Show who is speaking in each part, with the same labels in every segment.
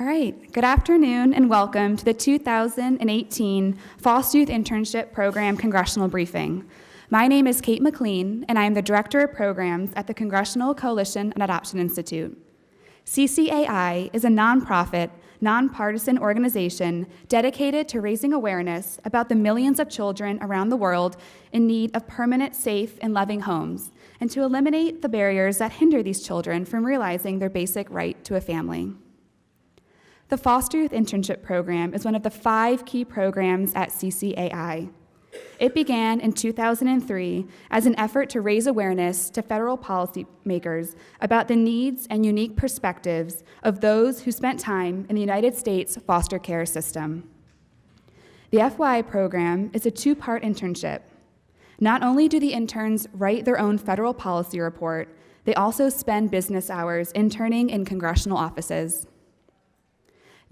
Speaker 1: All right, good afternoon and welcome to the 2018 Foster Youth Internship Program Congressional Briefing. My name is Kate McLean, and I am the Director of Programs at the Congressional Coalition on Adoption Institute. CCAI is a nonprofit, nonpartisan organization dedicated to raising awareness about the millions of children around the world in need of permanent, safe, and loving homes, and to eliminate the barriers that hinder these children from realizing their basic right to a family. The Foster Youth Internship Program is one of the 5 key programs at CCAI. It began in 2003 as an effort to raise awareness to federal policymakers about the needs and unique perspectives of those who spent time in the United States foster care system. The FYI program is a 2-part internship. Not only do the interns write their own federal policy report, they also spend business hours interning in congressional offices.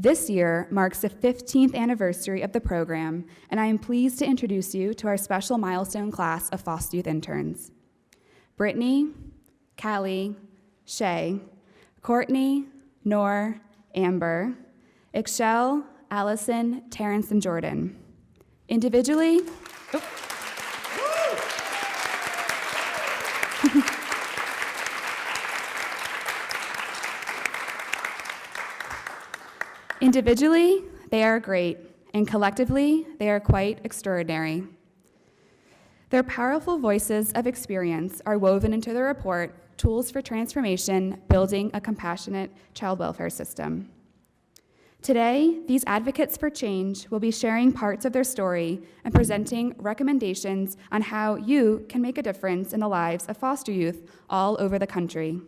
Speaker 1: This year marks the 15th anniversary of the program, and I am pleased to introduce you to our special milestone class of foster youth interns. Brittney, Callie, Shay, Cortney, Noor, Amber, Ixchel, Alison, Terrence, and Jordan. Individually, Individually, they are great, and collectively, they are quite extraordinary. Their powerful voices of experience are woven into the report, Tools for Transformation, Building a Compassionate Child Welfare System. Today, these advocates for change will be sharing parts of their story and presenting recommendations on how you can make a difference in the lives of foster youth all over the country.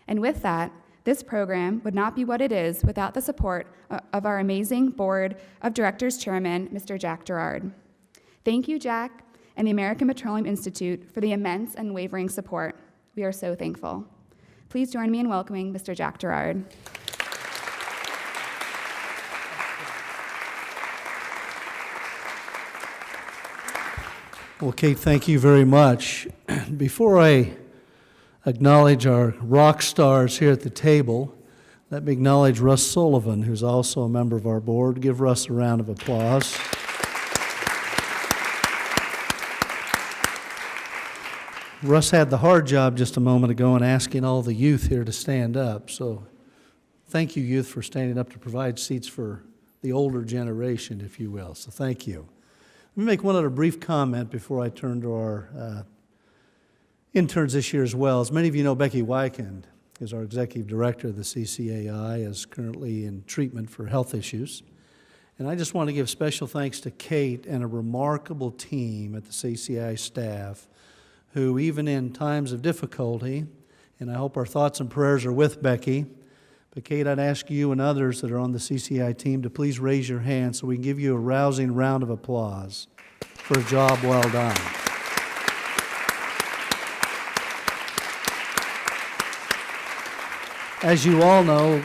Speaker 1: And with that, this program would not be what it is without the support of our amazing Board of Directors Chairman, Mr. Jack Gerard. Thank you, Jack, and the American Petroleum Institute for the immense and unwavering support. We are so thankful. Please join me in welcoming Mr. Jack Gerard.
Speaker 2: Well, Kate, thank you very much. Before I acknowledge our rock stars here at the table, let me acknowledge Russ Sullivan, who's also a member of our board. Give Russ a round of applause. Russ had the hard job just a moment ago in asking all the youth here to stand up. So thank you, youth, for standing up to provide seats for the older generation, if you will. So thank you. Let me make one other brief comment before I turn to our interns this year as well. As many of you know, Becky Wykind is our executive director of the CCAI, is currently in treatment for health issues. And I just want to give special thanks to Kate and a remarkable team at the CCAI staff who, even in times of difficulty, and I hope our thoughts and prayers are with Becky, but Kate, I'd ask you and others that are on the CCAI team to please raise your hand so we can give you a rousing round of applause for a job well done. As you all know,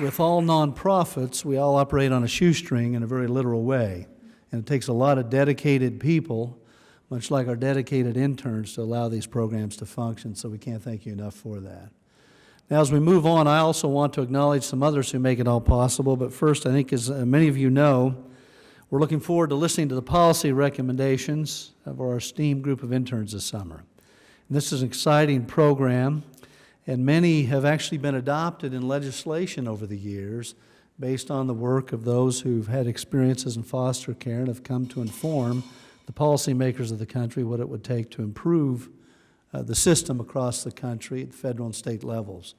Speaker 2: with all nonprofits, we all operate on a shoestring in a very literal way. And it takes a lot of dedicated people, much like our dedicated interns, to allow these programs to function, so we can't thank you enough for that. Now, as we move on, I also want to acknowledge some others who make it all possible. But first, I think, as many of you know, we're looking forward to listening to the policy recommendations of our esteemed group of interns this summer. And this is an exciting program, and many have actually been adopted in legislation over the years based on the work of those who've had experiences in foster care and have come to inform the policymakers of the country what it would take to improve the system across the country at the federal and state levels.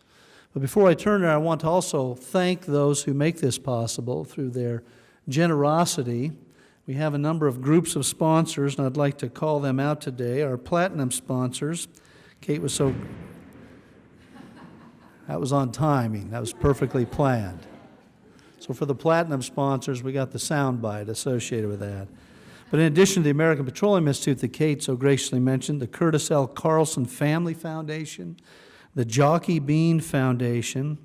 Speaker 2: But before I turn there, I want to also thank those who make this possible through their generosity. We have a number of groups of sponsors, and I'd like to call them out today. Our platinum sponsors. Kate was so... That was on timing. That was perfectly planned. So for the platinum sponsors, we got the soundbite associated with that. But in addition to the American Petroleum Institute that Kate so graciously mentioned, the Curtis L. Carlson Family Foundation, the Jockey Bean Foundation,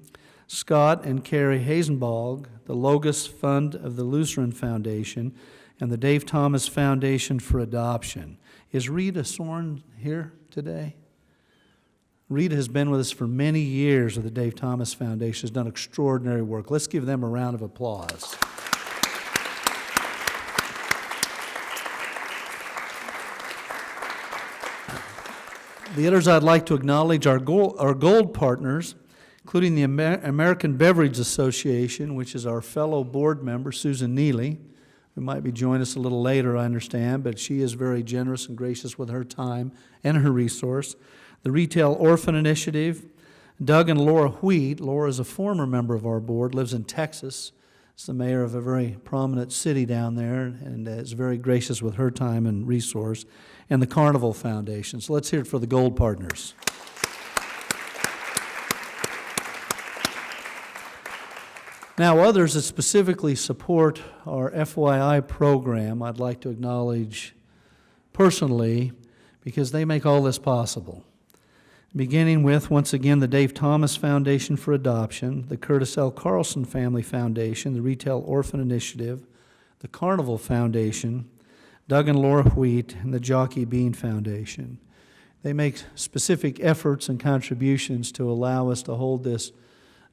Speaker 2: Scott and Carrie Hazenbalg, the Logos Fund of the Lutheran Foundation, and the Dave Thomas Foundation for Adoption. Is Rita Sorn here today? Rita has been with us for many years with the Dave Thomas Foundation, has done extraordinary work. Let's give them a round of applause. The others I'd like to acknowledge are our gold partners, including the American Beverage Association, which is our fellow board member, Susan Neely, who might be joining us a little later, I understand, but she is very generous and gracious with her time and her resource. The Retail Orphan Initiative, Doug and Laura Wheat. Laura is a former member of our board, lives in Texas. Is the mayor of a very prominent city down there, and is very gracious with her time and resource. And the Carnival Foundation. So let's hear it for the gold partners. Now, others that specifically support our FYI program, I'd like to acknowledge personally because they make all this possible. Beginning with, once again, the Dave Thomas Foundation for Adoption, the Curtis L. Carlson Family Foundation, the Retail Orphan Initiative, the Carnival Foundation, Doug and Laura Wheat, and the Jockey Bean Foundation. They make specific efforts and contributions to allow us to hold this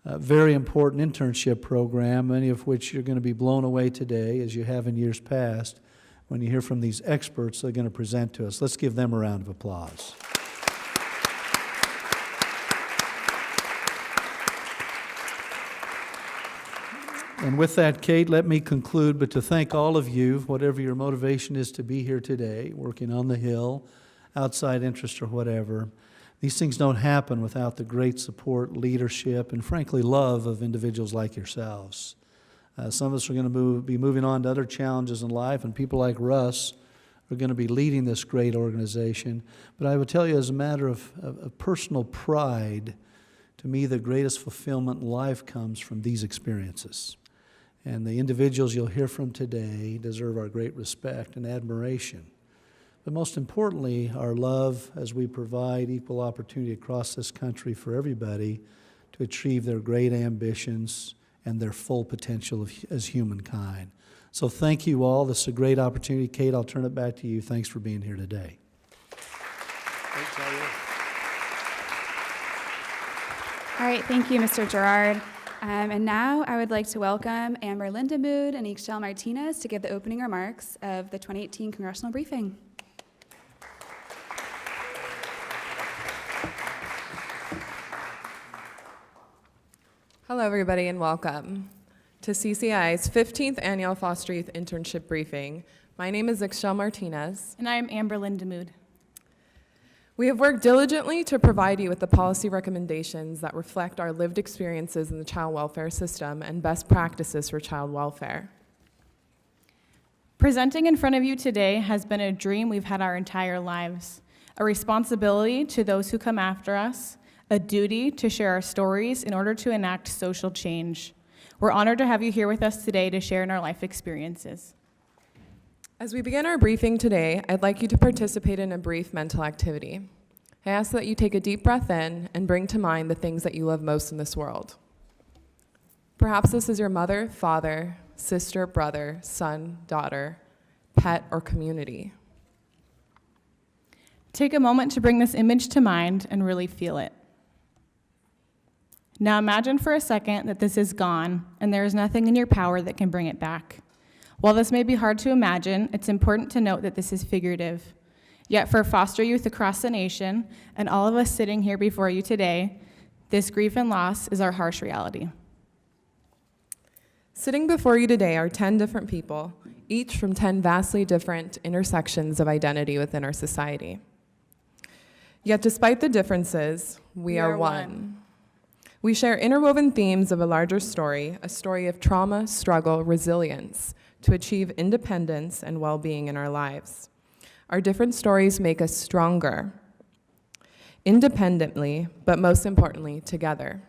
Speaker 2: very important internship program, many of which you're going to be blown away today, as you have in years past, when you hear from these experts they're going to present to us. Let's give them a round of applause. And with that, Kate, let me conclude, but to thank all of you, whatever your motivation is to be here today, working on the Hill, outside interest or whatever. These things don't happen without the great support, leadership, and frankly, love of individuals like yourselves. Some of us are going to be moving on to other challenges in life, and people like Russ are going to be leading this great organization. But I would tell you, as a matter of personal pride, to me, the greatest fulfillment in life comes from these experiences. And the individuals you'll hear from today deserve our great respect and admiration. But most importantly, our love as we provide equal opportunity across this country for everybody to achieve their great ambitions and their full potential as humankind. So thank you all. This is a great opportunity. Kate, I'll turn it back to you. Thanks for being here today.
Speaker 1: All right, thank you, Mr. Gerard. And now I would like to welcome Amber Lindemood and Ixchel Martinez to give the opening remarks of the 2018 Congressional Briefing.
Speaker 3: Hello, everybody, and welcome to CCAI's 15th Annual Foster Youth Internship Briefing. My name is Ixchel Martinez.
Speaker 4: And I am Amber Lindemood.
Speaker 3: We have worked diligently to provide you with the policy recommendations that reflect our lived experiences in the child welfare system and best practices for child welfare.
Speaker 4: Presenting in front of you today has been a dream we've had our entire lives, a responsibility to those who come after us, a duty to share our stories in order to enact social change. We're honored to have you here with us today to share in our life experiences.
Speaker 3: As we begin our briefing today, I'd like you to participate in a brief mental activity. I ask that you take a deep breath in and bring to mind the things that you love most in this world. Perhaps this is your mother, father, sister, brother, son, daughter, pet, or community.
Speaker 4: Take a moment to bring this image to mind and really feel it. Now imagine for a second that this is gone and there is nothing in your power that can bring it back. While this may be hard to imagine, it's important to note that this is figurative. Yet for foster youth across the nation, and all of us sitting here before you today, this grief and loss is our harsh reality.
Speaker 3: Sitting before you today are 10 different people, each from 10 vastly different intersections of identity within our society. Yet despite the differences, we are one. We share interwoven themes of a larger story, a story of trauma, struggle, resilience, to achieve independence and well-being in our lives. Our different stories make us stronger, independently, but most importantly, together.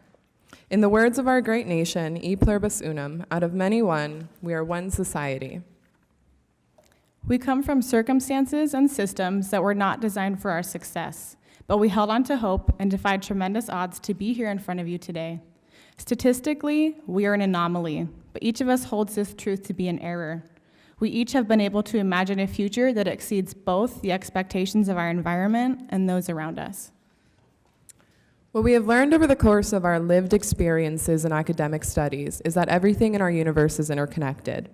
Speaker 3: In the words of our great nation, E pluribus unum, out of many one, we are one society.
Speaker 4: We come from circumstances and systems that were not designed for our success, but we held on to hope and defied tremendous odds to be here in front of you today. Statistically, we are an anomaly, but each of us holds this truth to be an error. We each have been able to imagine a future that exceeds both the expectations of our environment and those around us.
Speaker 3: What we have learned over the course of our lived experiences and academic studies is that everything in our universe is interconnected.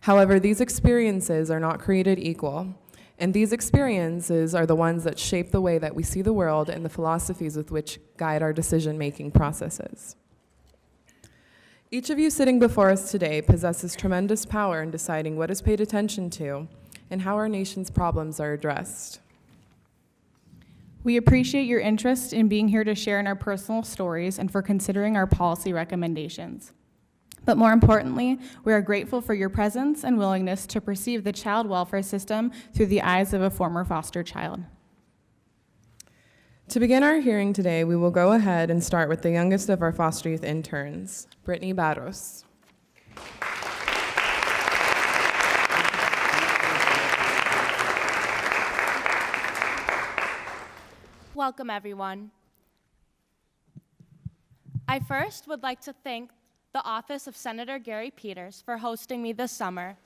Speaker 3: However, these experiences are not created equal, and these experiences are the ones that shape the way that we see the world and the philosophies with which guide our decision-making processes. Each of you sitting before us today possesses tremendous power in deciding what is paid attention to and how our nation's problems are addressed.
Speaker 4: We appreciate your interest in being here to share in our personal stories and for considering our policy recommendations. But more importantly, we are grateful for your presence and willingness to perceive the child welfare system through the eyes of a former foster child.
Speaker 3: To begin our hearing today, we will go ahead and start with the youngest of our foster youth interns, Brittney Barros.
Speaker 5: Welcome, everyone. I first would like to thank the Office of Senator Gary Peters for hosting me this summer,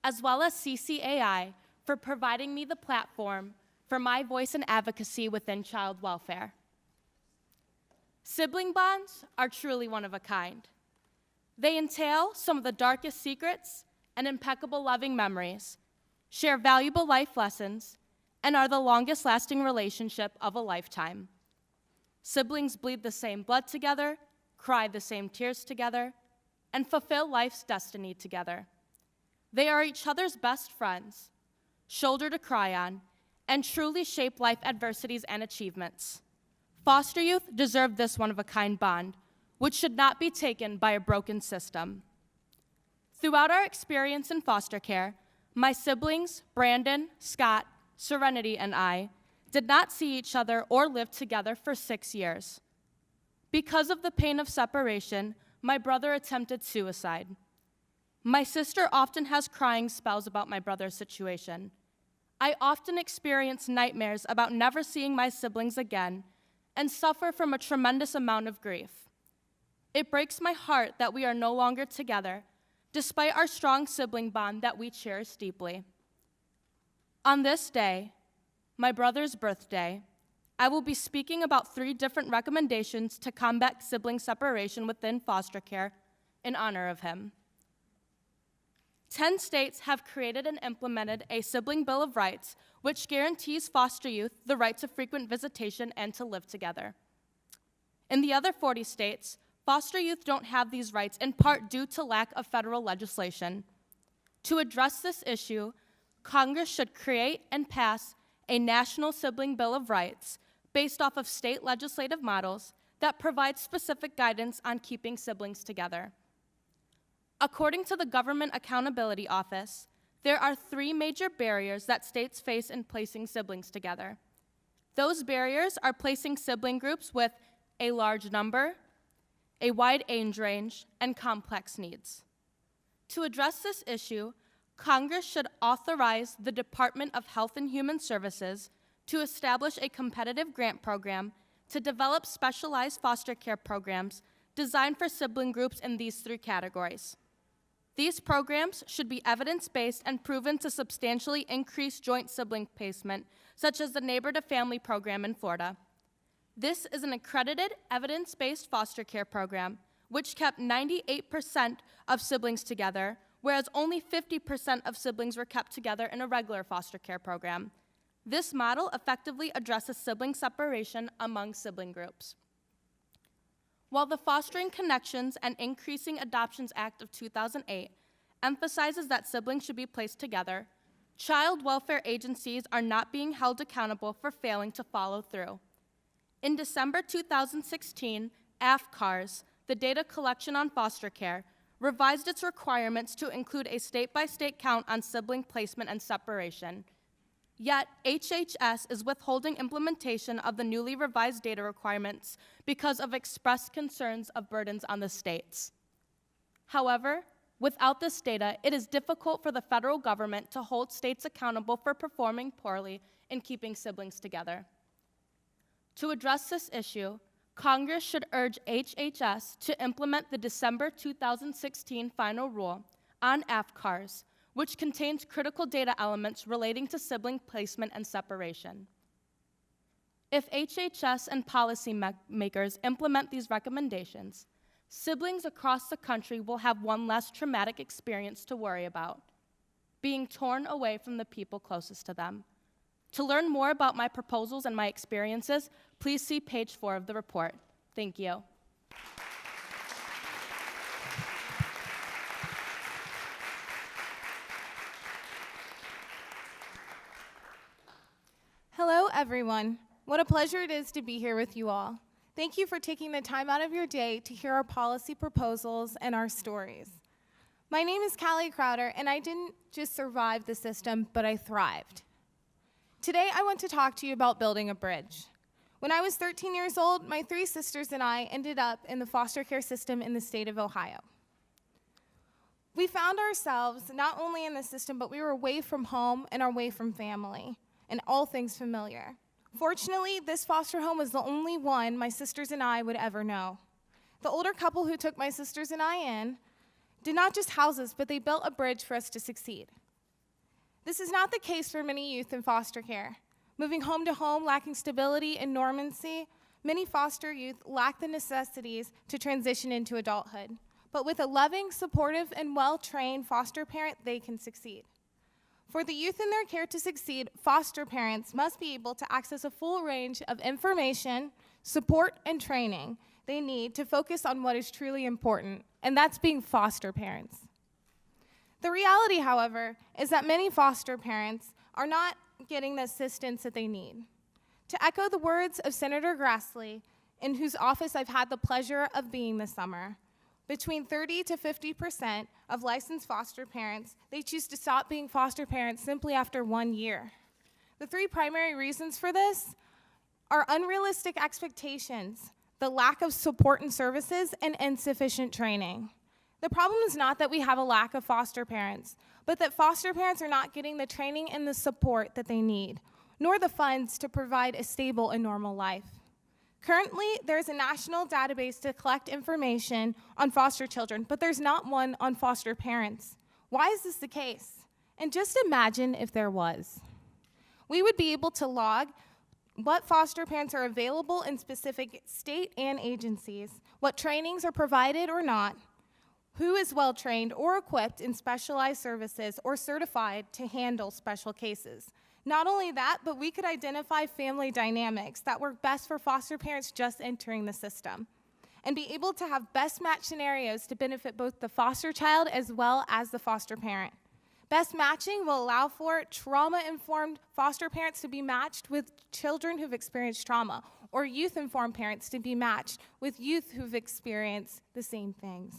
Speaker 5: as well as CCAI for providing me the platform for my voice and advocacy within child welfare. Sibling bonds are truly one of a kind. They entail some of the darkest secrets and impeccable loving memories, share valuable life lessons, and are the longest lasting relationship of a lifetime. Siblings bleed the same blood together, cry the same tears together, and fulfill life's destiny together. They are each other's best friends, shoulder to cry on, and truly shape life adversities and achievements. Foster youth deserve this one-of-a-kind bond, which should not be taken by a broken system. Throughout our experience in foster care, my siblings, Brandon, Scott, Serenity, and I did not see each other or live together for 6 years. Because of the pain of separation, my brother attempted suicide. My sister often has crying spells about my brother's situation. I often experience nightmares about never seeing my siblings again and suffer from a tremendous amount of grief. It breaks my heart that we are no longer together, despite our strong sibling bond that we cherish deeply. On this day, my brother's birthday, I will be speaking about 3 different recommendations to combat sibling separation within foster care in honor of him. 10 states have created and implemented a sibling bill of rights, which guarantees foster youth the right to frequent visitation and to live together. In the other 40 states, foster youth don't have these rights, in part due to lack of federal legislation. To address this issue, Congress should create and pass a national sibling bill of rights based off of state legislative models that provide specific guidance on keeping siblings together. According to the Government Accountability Office, there are 3 major barriers that states face in placing siblings together. Those barriers are placing sibling groups with a large number, a wide age range, and complex needs. To address this issue, Congress should authorize the Department of Health and Human Services to establish a competitive grant program to develop specialized foster care programs designed for sibling groups in these 3 categories. These programs should be evidence-based and proven to substantially increase joint sibling placement, such as the Neighbor to Family program in Florida. This is an accredited, evidence-based foster care program, which kept 98% of siblings together, whereas only 50% of siblings were kept together in a regular foster care program. This model effectively addresses sibling separation among sibling groups. While the Fostering Connections and Increasing Adoptions Act of 2008 emphasizes that siblings should be placed together, child welfare agencies are not being held accountable for failing to follow through. In December 2016, AFCARS, the Data Collection on Foster Care, revised its requirements to include a state-by-state count on sibling placement and separation. Yet, HHS is withholding implementation of the newly revised data requirements because of expressed concerns of burdens on the states. However, without this data, it is difficult for the federal government to hold states accountable for performing poorly in keeping siblings together. To address this issue, Congress should urge HHS to implement the December 2016 final rule on AFCARS, which contains critical data elements relating to sibling placement and separation. If HHS and policymakers implement these recommendations, siblings across the country will have one less traumatic experience to worry about, being torn away from the people closest to them. To learn more about my proposals and my experiences, please see page 4 of the report. Thank you.
Speaker 6: Hello, everyone. What a pleasure it is to be here with you all. Thank you for taking the time out of your day to hear our policy proposals and our stories. My name is Callie Crowder, and I didn't just survive the system, but I thrived. Today, I want to talk to you about building a bridge. When I was 13 years old, my 3 sisters and I ended up in the foster care system in the state of Ohio. We found ourselves not only in the system, but we were away from home and away from family and all things familiar. Fortunately, this foster home was the only one my sisters and I would ever know. The older couple who took my sisters and I in did not just house us, but they built a bridge for us to succeed. This is not the case for many youth in foster care. Moving home to home, lacking stability and normancy, many foster youth lack the necessities to transition into adulthood. But with a loving, supportive, and well-trained foster parent, they can succeed. For the youth in their care to succeed, foster parents must be able to access a full range of information, support, and training they need to focus on what is truly important, and that's being foster parents. The reality, however, is that many foster parents are not getting the assistance that they need. To echo the words of Senator Grassley, in whose office I've had the pleasure of being this summer, between 30 to 50% of licensed foster parents, they choose to stop being foster parents simply after 1 year. The 3 primary reasons for this are unrealistic expectations, the lack of support and services, and insufficient training. The problem is not that we have a lack of foster parents, but that foster parents are not getting the training and the support that they need, nor the funds to provide a stable and normal life. Currently, there's a national database to collect information on foster children, but there's not one on foster parents. Why is this the case? And just imagine if there was. We would be able to log what foster parents are available in specific state and agencies, what trainings are provided or not, who is well-trained or equipped in specialized services or certified to handle special cases. Not only that, but we could identify family dynamics that work best for foster parents just entering the system and be able to have best match scenarios to benefit both the foster child as well as the foster parent. Best matching will allow for trauma-informed foster parents to be matched with children who've experienced trauma, or youth-informed parents to be matched with youth who've experienced the same things.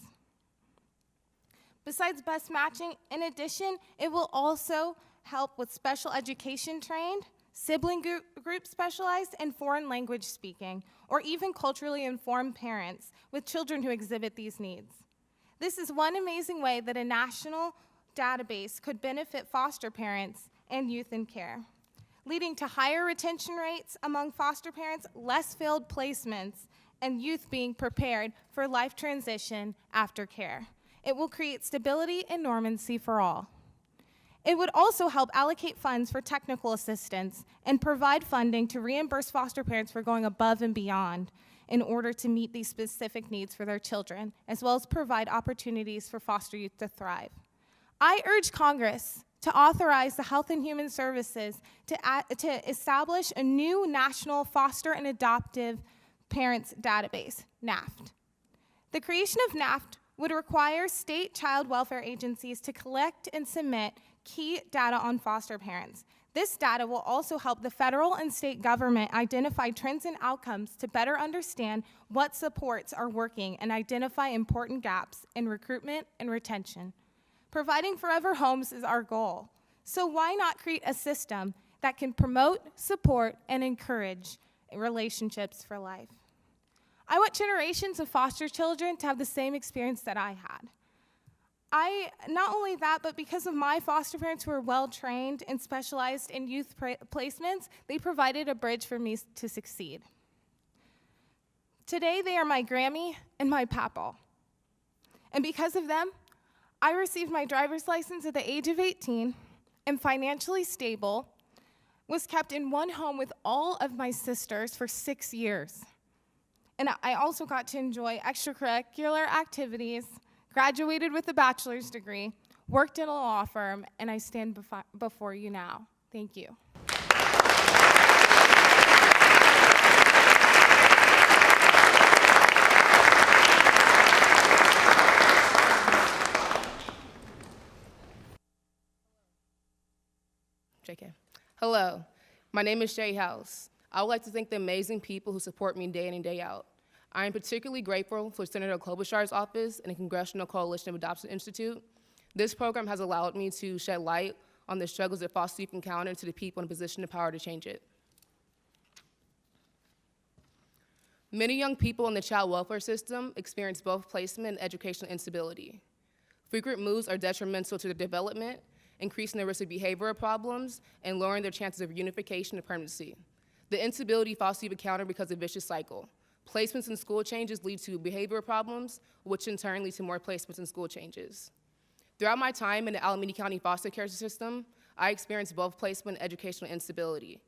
Speaker 6: Besides best matching, in addition, it will also help with special education trained, sibling group specialized, and foreign language speaking, or even culturally informed parents with children who exhibit these needs. This is one amazing way that a national database could benefit foster parents and youth in care, leading to higher retention rates among foster parents, less failed placements, and youth being prepared for life transition after care. It will create stability and normancy for all. It would also help allocate funds for technical assistance and provide funding to reimburse foster parents for going above and beyond in order to meet these specific needs for their children, as well as provide opportunities for foster youth to thrive. I urge Congress to authorize the Health and Human Services to establish a new national foster and adoptive parents database, NAFT. The creation of NAFT would require state child welfare agencies to collect and submit key data on foster parents. This data will also help the federal and state government identify trends and outcomes to better understand what supports are working and identify important gaps in recruitment and retention. Providing forever homes is our goal. So why not create a system that can promote, support, and encourage relationships for life? I want generations of foster children to have the same experience that I had. Not only that, but because of my foster parents who were well-trained and specialized in youth placements, they provided a bridge for me to succeed. Today, they are my Grammy and my Papal. And because of them, I received my driver's license at the age of 18, am financially stable, was kept in one home with all of my sisters for 6 years. And I also got to enjoy extracurricular activities, graduated with a bachelor's degree, worked in a law firm, and I stand before you now. Thank you.
Speaker 7: JK. Hello, my name is Shay House. I would like to thank the amazing people who support me day in and day out. I am particularly grateful for Senator Klobuchar's office and the Congressional Coalition of Adoption Institute. This program has allowed me to shed light on the struggles that foster youth encounter to the people in a position of power to change it. Many young people in the child welfare system experience both placement and educational instability. Frequent moves are detrimental to their development, increasing the risk of behavioral problems, and lowering their chances of reunification and permanency. The instability foster youth encounter becomes a vicious cycle. Placements and school changes lead to behavioral problems, which in turn lead to more placements and school changes. Throughout my time in the Alameda County foster care system, I experienced both placement and educational instability.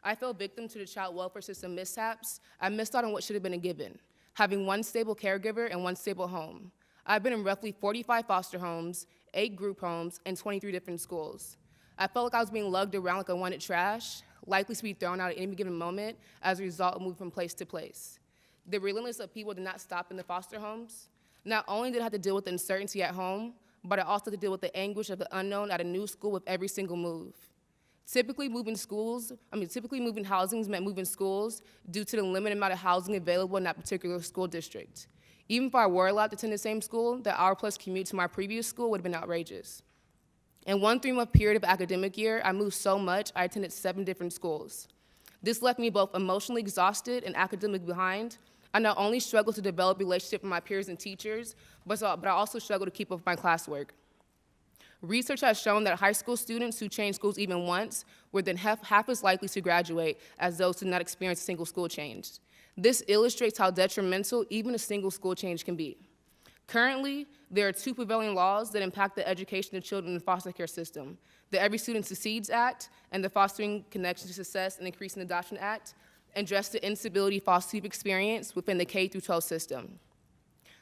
Speaker 7: I fell victim to the child welfare system mishaps. I missed out on what should have been a given, having one stable caregiver and one stable home. I've been in roughly 45 foster homes, 8 group homes, and 23 different schools. I felt like I was being lugged around like I wanted trash, likely to be thrown out at any given moment as a result of moving from place to place. The relentlessness of people did not stop in the foster homes. Not only did I have to deal with the uncertainty at home, but I also had to deal with the anguish of the unknown at a new school with every single move. Typically moving housings meant moving schools due to the limited amount of housing available in that particular school district. Even if I were allowed to attend the same school, the hour-plus commute to my previous school would have been outrageous. In one 3-month period of academic year, I moved so much, I attended 7 different schools. This left me both emotionally exhausted and academically behind. I not only struggled to develop relationships with my peers and teachers, but I also struggled to keep up with my classwork. Research has shown that high school students who change schools even once were then half as likely to graduate as those who did not experience a single school change. This illustrates how detrimental even a single school change can be. Currently, there are 2 prevailing laws that impact the education of children in the foster care system: the Every Student Succeeds Act and the Fostering Connection to Success and Increasing Adoption Act address the instability foster youth experience within the K-12 system.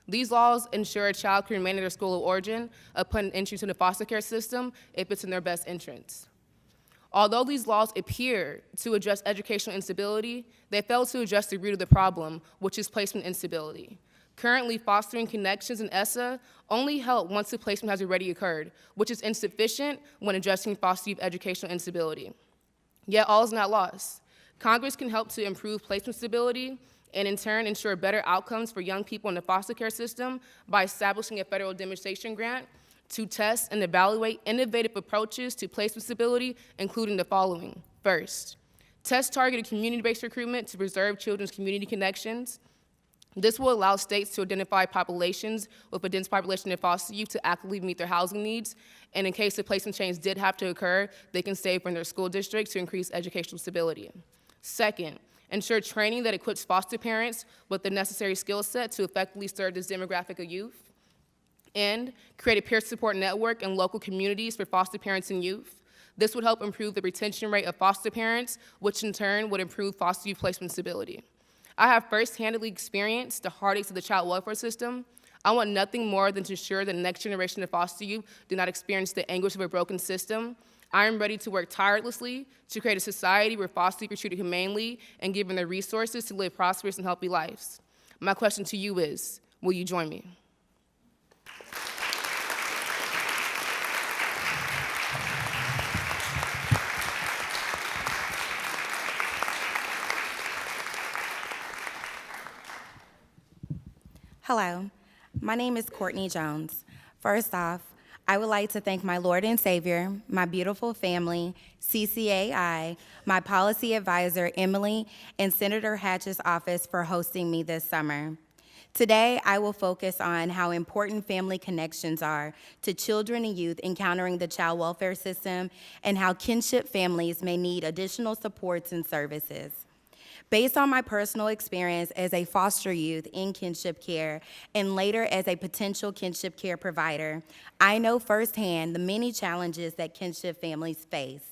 Speaker 7: These laws ensure a child can remain in their school of origin upon entry to the foster care system if it's in their best interest. Although these laws appear to address educational instability, they fail to address the root of the problem, which is placement instability. Currently, fostering connections in ESSA only help once the placement has already occurred, which is insufficient when addressing foster youth educational instability. Yet all is not lost. Congress can help to improve placement stability and in turn ensure better outcomes for young people in the foster care system by establishing a federal demonstration grant to test and evaluate innovative approaches to placement stability, including the following. First, test targeted community-based recruitment to preserve children's community connections. This will allow states to identify populations with a dense population of foster youth to actively meet their housing needs, and in case the placement change did have to occur, they can stay from their school district to increase educational stability. Second, ensure training that equips foster parents with the necessary skill set to effectively serve this demographic of youth. And create a peer support network in local communities for foster parents and youth. This would help improve the retention rate of foster parents, which in turn would improve foster youth placement stability. I have first-handedly experienced the heartaches of the child welfare system. I want nothing more than to ensure that the next generation of foster youth do not experience the anguish of a broken system. I am ready to work tirelessly to create a society where foster youth are treated humanely and given the resources to live prosperous and healthy lives. My question to you is, will you join me?
Speaker 8: Hello, my name is Cortney Jones. First off, I would like to thank my Lord and Savior, my beautiful family, CCAI, my policy advisor, Emily, and Senator Hatch's office for hosting me this summer. Today, I will focus on how important family connections are to children and youth encountering the child welfare system and how kinship families may need additional supports and services. Based on my personal experience as a foster youth in kinship care and later as a potential kinship care provider, I know firsthand the many challenges that kinship families face.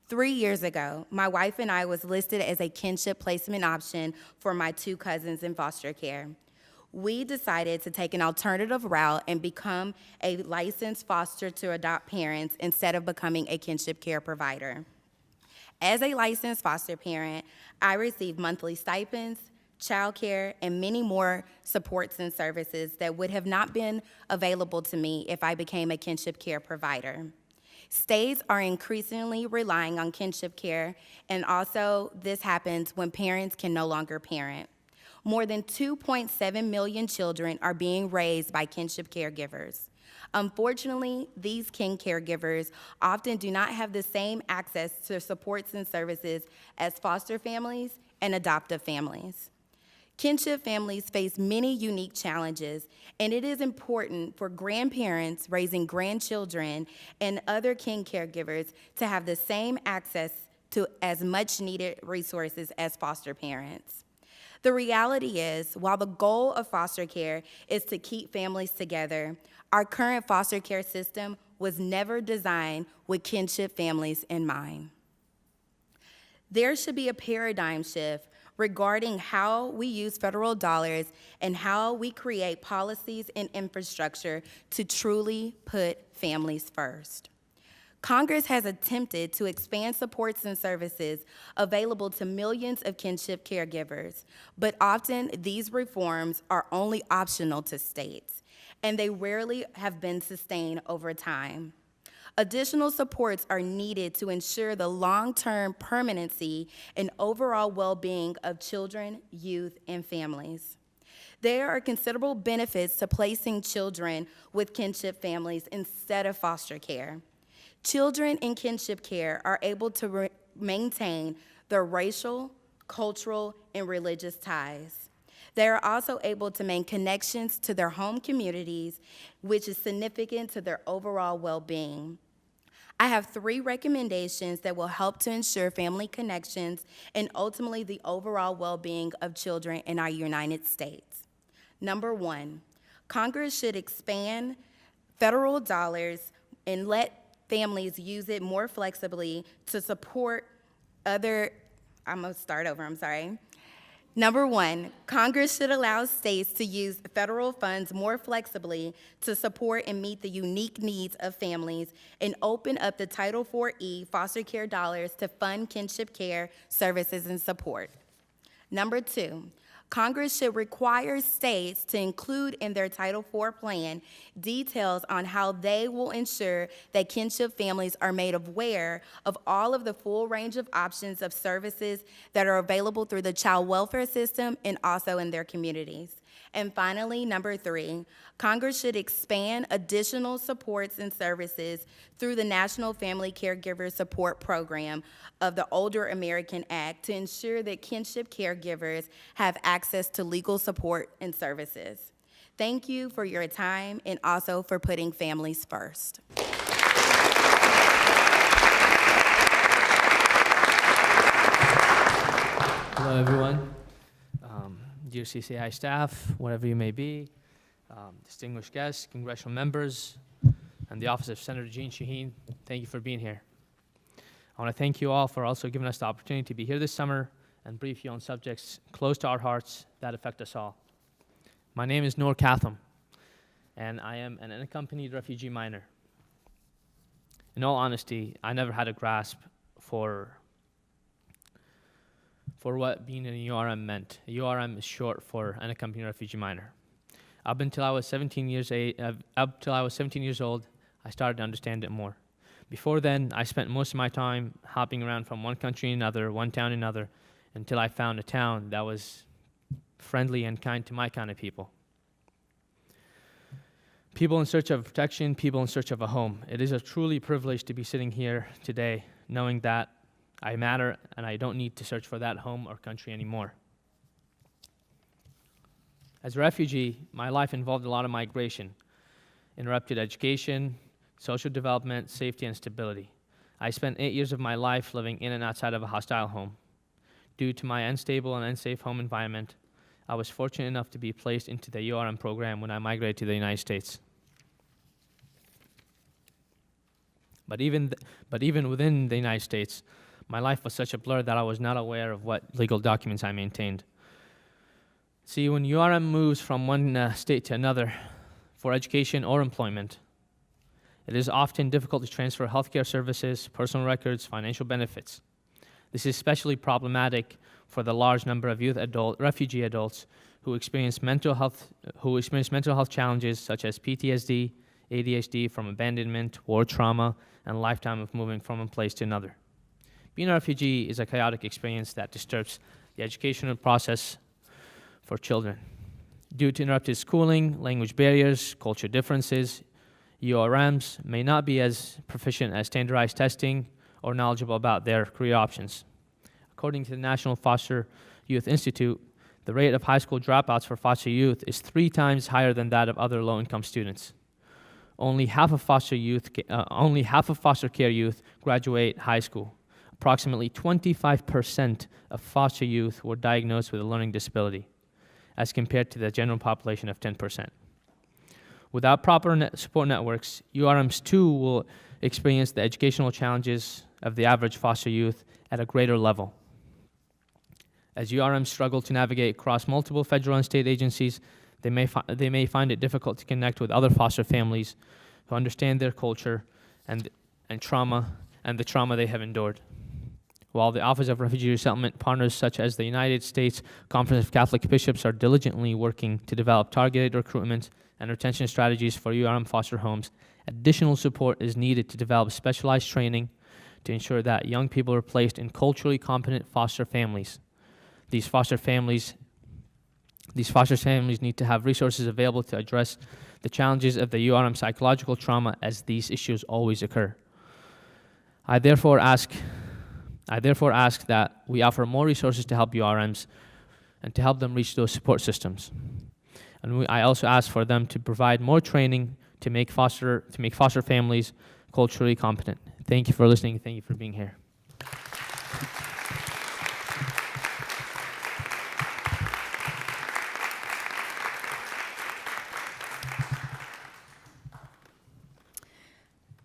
Speaker 8: 3 years ago, my wife and I was listed as a kinship placement option for my 2 cousins in foster care. We decided to take an alternative route and become a licensed foster to adopt parents instead of becoming a kinship care provider. As a licensed foster parent, I receive monthly stipends, childcare, and many more supports and services that would have not been available to me if I became a kinship care provider. States are increasingly relying on kinship care, and also this happens when parents can no longer parent. More than 2.7 million children are being raised by kinship caregivers. Unfortunately, these kin caregivers often do not have the same access to supports and services as foster families and adoptive families. Kinship families face many unique challenges, and it is important for grandparents raising grandchildren and other kin caregivers to have the same access to as much needed resources as foster parents. The reality is, while the goal of foster care is to keep families together, our current foster care system was never designed with kinship families in mind. There should be a paradigm shift regarding how we use federal dollars and how we create policies and infrastructure to truly put families first. Congress has attempted to expand supports and services available to millions of kinship caregivers, but often these reforms are only optional to states, and they rarely have been sustained over time. Additional supports are needed to ensure the long-term permanency and overall well-being of children, youth, and families. There are considerable benefits to placing children with kinship families instead of foster care. Children in kinship care are able to maintain their racial, cultural, and religious ties. They are also able to make connections to their home communities, which is significant to their overall well-being. I have 3 recommendations that will help to ensure family connections and ultimately the overall well-being of children in our United States. Number 1, Congress should expand federal dollars and let families use it more flexibly to support Number 1, Congress should allow states to use federal funds more flexibly to support and meet the unique needs of families and open up the Title IV foster care dollars to fund kinship care services and support. Number 2, Congress should require states to include in their Title IV plan details on how they will ensure that kinship families are made aware of all of the full range of options of services that are available through the child welfare system and also in their communities. And finally, number 3, Congress should expand additional supports and services through the National Family Caregiver Support Program of the Older American Act to ensure that kinship caregivers have access to legal support and services. Thank you for your time and also for putting families first.
Speaker 9: Hello, everyone. Dear CCAI staff, wherever you may be, distinguished guests, congressional members, and the office of Senator Jean Shaheen, thank you for being here. I want to thank you all for also giving us the opportunity to be here this summer and brief you on subjects close to our hearts that affect us all. My name is Noor Kathem, and I am an unaccompanied refugee minor. In all honesty, I never had a grasp for what being an URM meant. A URM is short for unaccompanied refugee minor. Up until I was 17 years old, I started to understand it more. Before then, I spent most of my time hopping around from one country to another, one town to another, until I found a town that was friendly and kind to my kind of people. People in search of protection, people in search of a home. It is a truly privilege to be sitting here today, knowing that I matter and I don't need to search for that home or country anymore. As a refugee, my life involved a lot of migration, interrupted education, social development, safety, and stability. I spent 8 years of my life living in and outside of a hostile home. Due to my unstable and unsafe home environment, I was fortunate enough to be placed into the URM program when I migrated to the United States. But even within the United States, my life was such a blur that I was not aware of what legal documents I maintained. See, when URM moves from one state to another for education or employment, it is often difficult to transfer healthcare services, personal records, financial benefits. This is especially problematic for the large number of refugee adults who experience mental health challenges such as PTSD, ADHD from abandonment, war trauma, and a lifetime of moving from one place to another. Being a refugee is a chaotic experience that disturbs the educational process for children. Due to interrupted schooling, language barriers, culture differences, URMs may not be as proficient as standardized testing or knowledgeable about their career options. According to the National Foster Youth Institute, the rate of high school dropouts for foster youth is 3 times higher than that of other low-income students. Only half of foster care youth graduate high school. Approximately 25% of foster youth were diagnosed with a learning disability, as compared to the general population of 10%. Without proper support networks, URMs too will experience the educational challenges of the average foster youth at a greater level. As URMs struggle to navigate across multiple federal and state agencies, they may find it difficult to connect with other foster families who understand their culture and the trauma they have endured. While the Office of Refugee Resettlement partners such as the United States Conference of Catholic Bishops are diligently working to develop targeted recruitment and retention strategies for URM foster homes, additional support is needed to develop specialized training to ensure that young people are placed in culturally competent foster families. These foster families need to have resources available to address the challenges of the URM psychological trauma, as these issues always occur. I therefore ask that we offer more resources to help URMs and to help them reach those support systems. And I also ask for them to provide more training to make foster families culturally competent. Thank you for listening. Thank you for being here.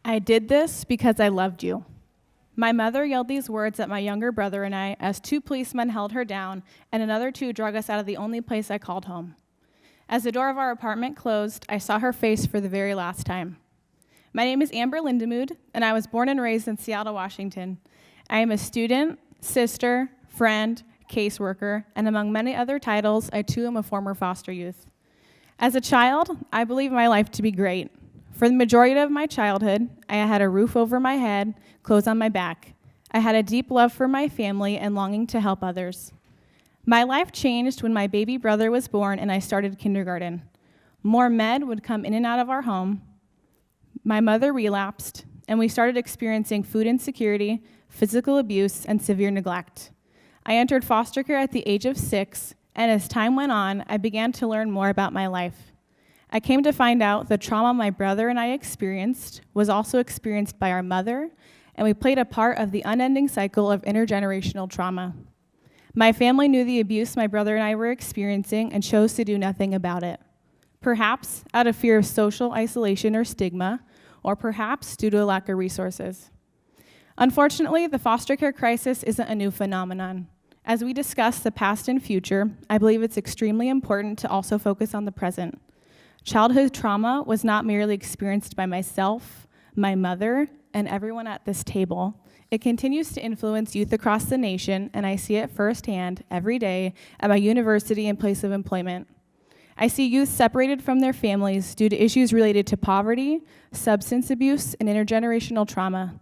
Speaker 4: I did this because I loved you. My mother yelled these words at my younger brother and I as 2 policemen held her down and another 2 drug us out of the only place I called home. As the door of our apartment closed, I saw her face for the very last time. My name is Amber Lindemood, and I was born and raised in Seattle, Washington. I am a student, sister, friend, caseworker, and among many other titles, I too am a former foster youth. As a child, I believed my life to be great. For the majority of my childhood, I had a roof over my head, clothes on my back. I had a deep love for my family and longing to help others. My life changed when my baby brother was born and I started kindergarten. More med would come in and out of our home. My mother relapsed, and we started experiencing food insecurity, physical abuse, and severe neglect. I entered foster care at the age of 6, and as time went on, I began to learn more about my life. I came to find out the trauma my brother and I experienced was also experienced by our mother, and we played a part of the unending cycle of intergenerational trauma. My family knew the abuse my brother and I were experiencing and chose to do nothing about it. Perhaps out of fear of social isolation or stigma, or perhaps due to a lack of resources. Unfortunately, the foster care crisis isn't a new phenomenon. As we discuss the past and future, I believe it's extremely important to also focus on the present. Childhood trauma was not merely experienced by myself, my mother, and everyone at this table. It continues to influence youth across the nation, and I see it firsthand every day at my university and place of employment. I see youth separated from their families due to issues related to poverty, substance abuse, and intergenerational trauma.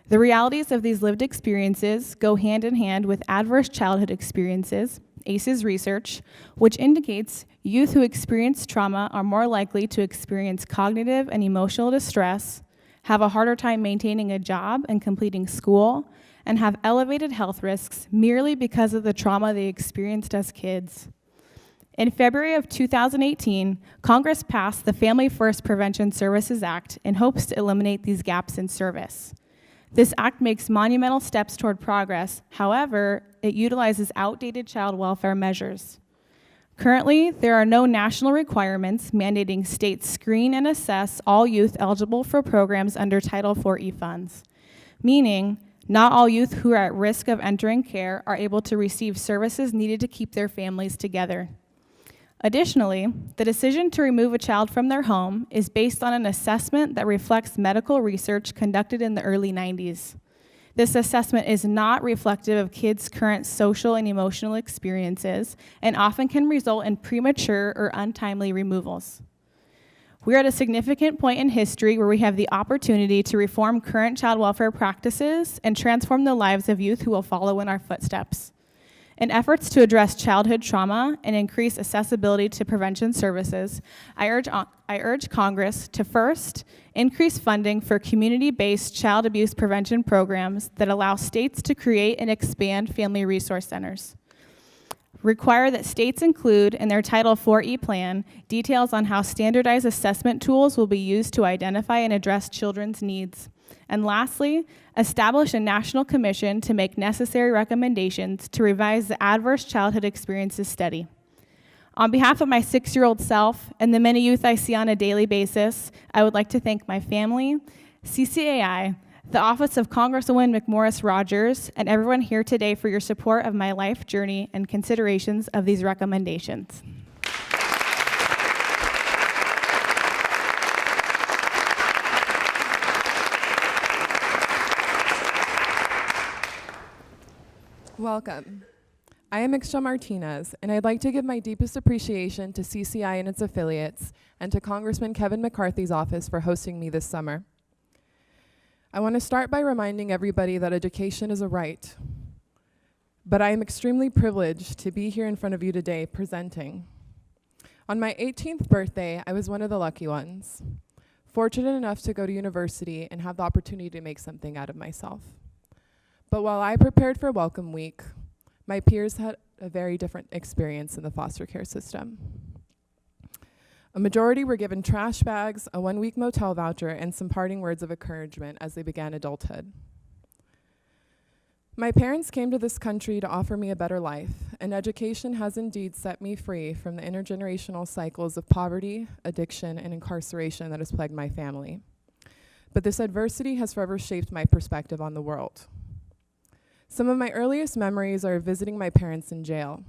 Speaker 4: The realities of these lived experiences go hand in hand with adverse childhood experiences, ACE's research, which indicates youth who experience trauma are more likely to experience cognitive and emotional distress, have a harder time maintaining a job and completing school, and have elevated health risks merely because of the trauma they experienced as kids. In February of 2018, Congress passed the Family First Prevention Services Act in hopes to eliminate these gaps in service. This act makes monumental steps toward progress. However, it utilizes outdated child welfare measures. Currently, there are no national requirements mandating states screen and assess all youth eligible for programs under Title IV funds, meaning not all youth who are at risk of entering care are able to receive services needed to keep their families together. Additionally, the decision to remove a child from their home is based on an assessment that reflects medical research conducted in the early 90s. This assessment is not reflective of kids' current social and emotional experiences and often can result in premature or untimely removals. We are at a significant point in history where we have the opportunity to reform current child welfare practices and transform the lives of youth who will follow in our footsteps. In efforts to address childhood trauma and increase accessibility to prevention services, I urge Congress to first, increase funding for community-based child abuse prevention programs that allow states to create and expand family resource centers. Require that states include in their Title IV plan details on how standardized assessment tools will be used to identify and address children's needs. And lastly, establish a national commission to make necessary recommendations to revise the Adverse Childhood Experiences Study. On behalf of my 6-year-old self and the many youth I see on a daily basis, I would like to thank my family, CCAI, the Office of Congresswoman McMorris Rogers, and everyone here today for your support of my life journey and considerations of these recommendations.
Speaker 3: Welcome. I am Ixchel Martinez, and I'd like to give my deepest appreciation to CCI and its affiliates, and to Congressman Kevin McCarthy's office for hosting me this summer. I want to start by reminding everybody that education is a right, but I am extremely privileged to be here in front of you today presenting. On my 18th birthday, I was one of the lucky ones, fortunate enough to go to university and have the opportunity to make something out of myself. But while I prepared for Welcome Week, my peers had a very different experience in the foster care system. A majority were given trash bags, a 1-week motel voucher, and some parting words of encouragement as they began adulthood. My parents came to this country to offer me a better life, and education has indeed set me free from the intergenerational cycles of poverty, addiction, and incarceration that has plagued my family. But this adversity has forever shaped my perspective on the world. Some of my earliest memories are visiting my parents in jail.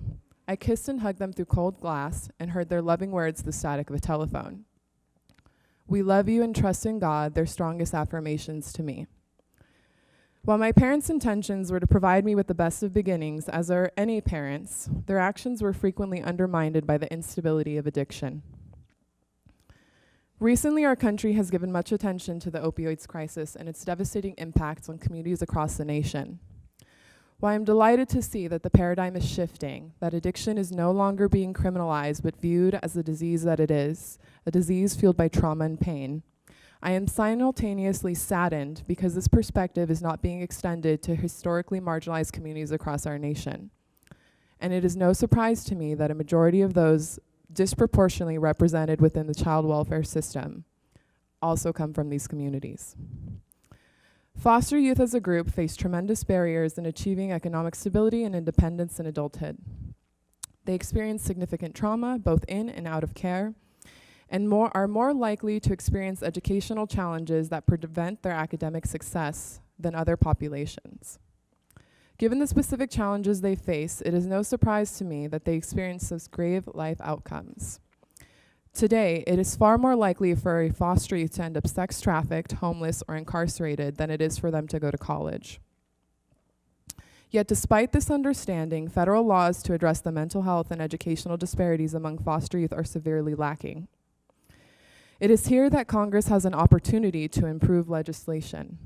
Speaker 3: I kissed and hugged them through cold glass and heard their loving words, the static of a telephone. "We love you and trust in God," their strongest affirmations to me. While my parents' intentions were to provide me with the best of beginnings, as are any parents, their actions were frequently undermined by the instability of addiction. Recently, our country has given much attention to the opioids crisis and its devastating impacts on communities across the nation. While I'm delighted to see that the paradigm is shifting, that addiction is no longer being criminalized but viewed as the disease that it is, a disease fueled by trauma and pain, I am simultaneously saddened because this perspective is not being extended to historically marginalized communities across our nation. And it is no surprise to me that a majority of those disproportionately represented within the child welfare system also come from these communities. Foster youth as a group face tremendous barriers in achieving economic stability and independence in adulthood. They experience significant trauma, both in and out of care, and are more likely to experience educational challenges that prevent their academic success than other populations. Given the specific challenges they face, it is no surprise to me that they experience those grave life outcomes. Today, it is far more likely for a foster youth to end up sex trafficked, homeless, or incarcerated than it is for them to go to college. Yet despite this understanding, federal laws to address the mental health and educational disparities among foster youth are severely lacking. It is here that Congress has an opportunity to improve legislation.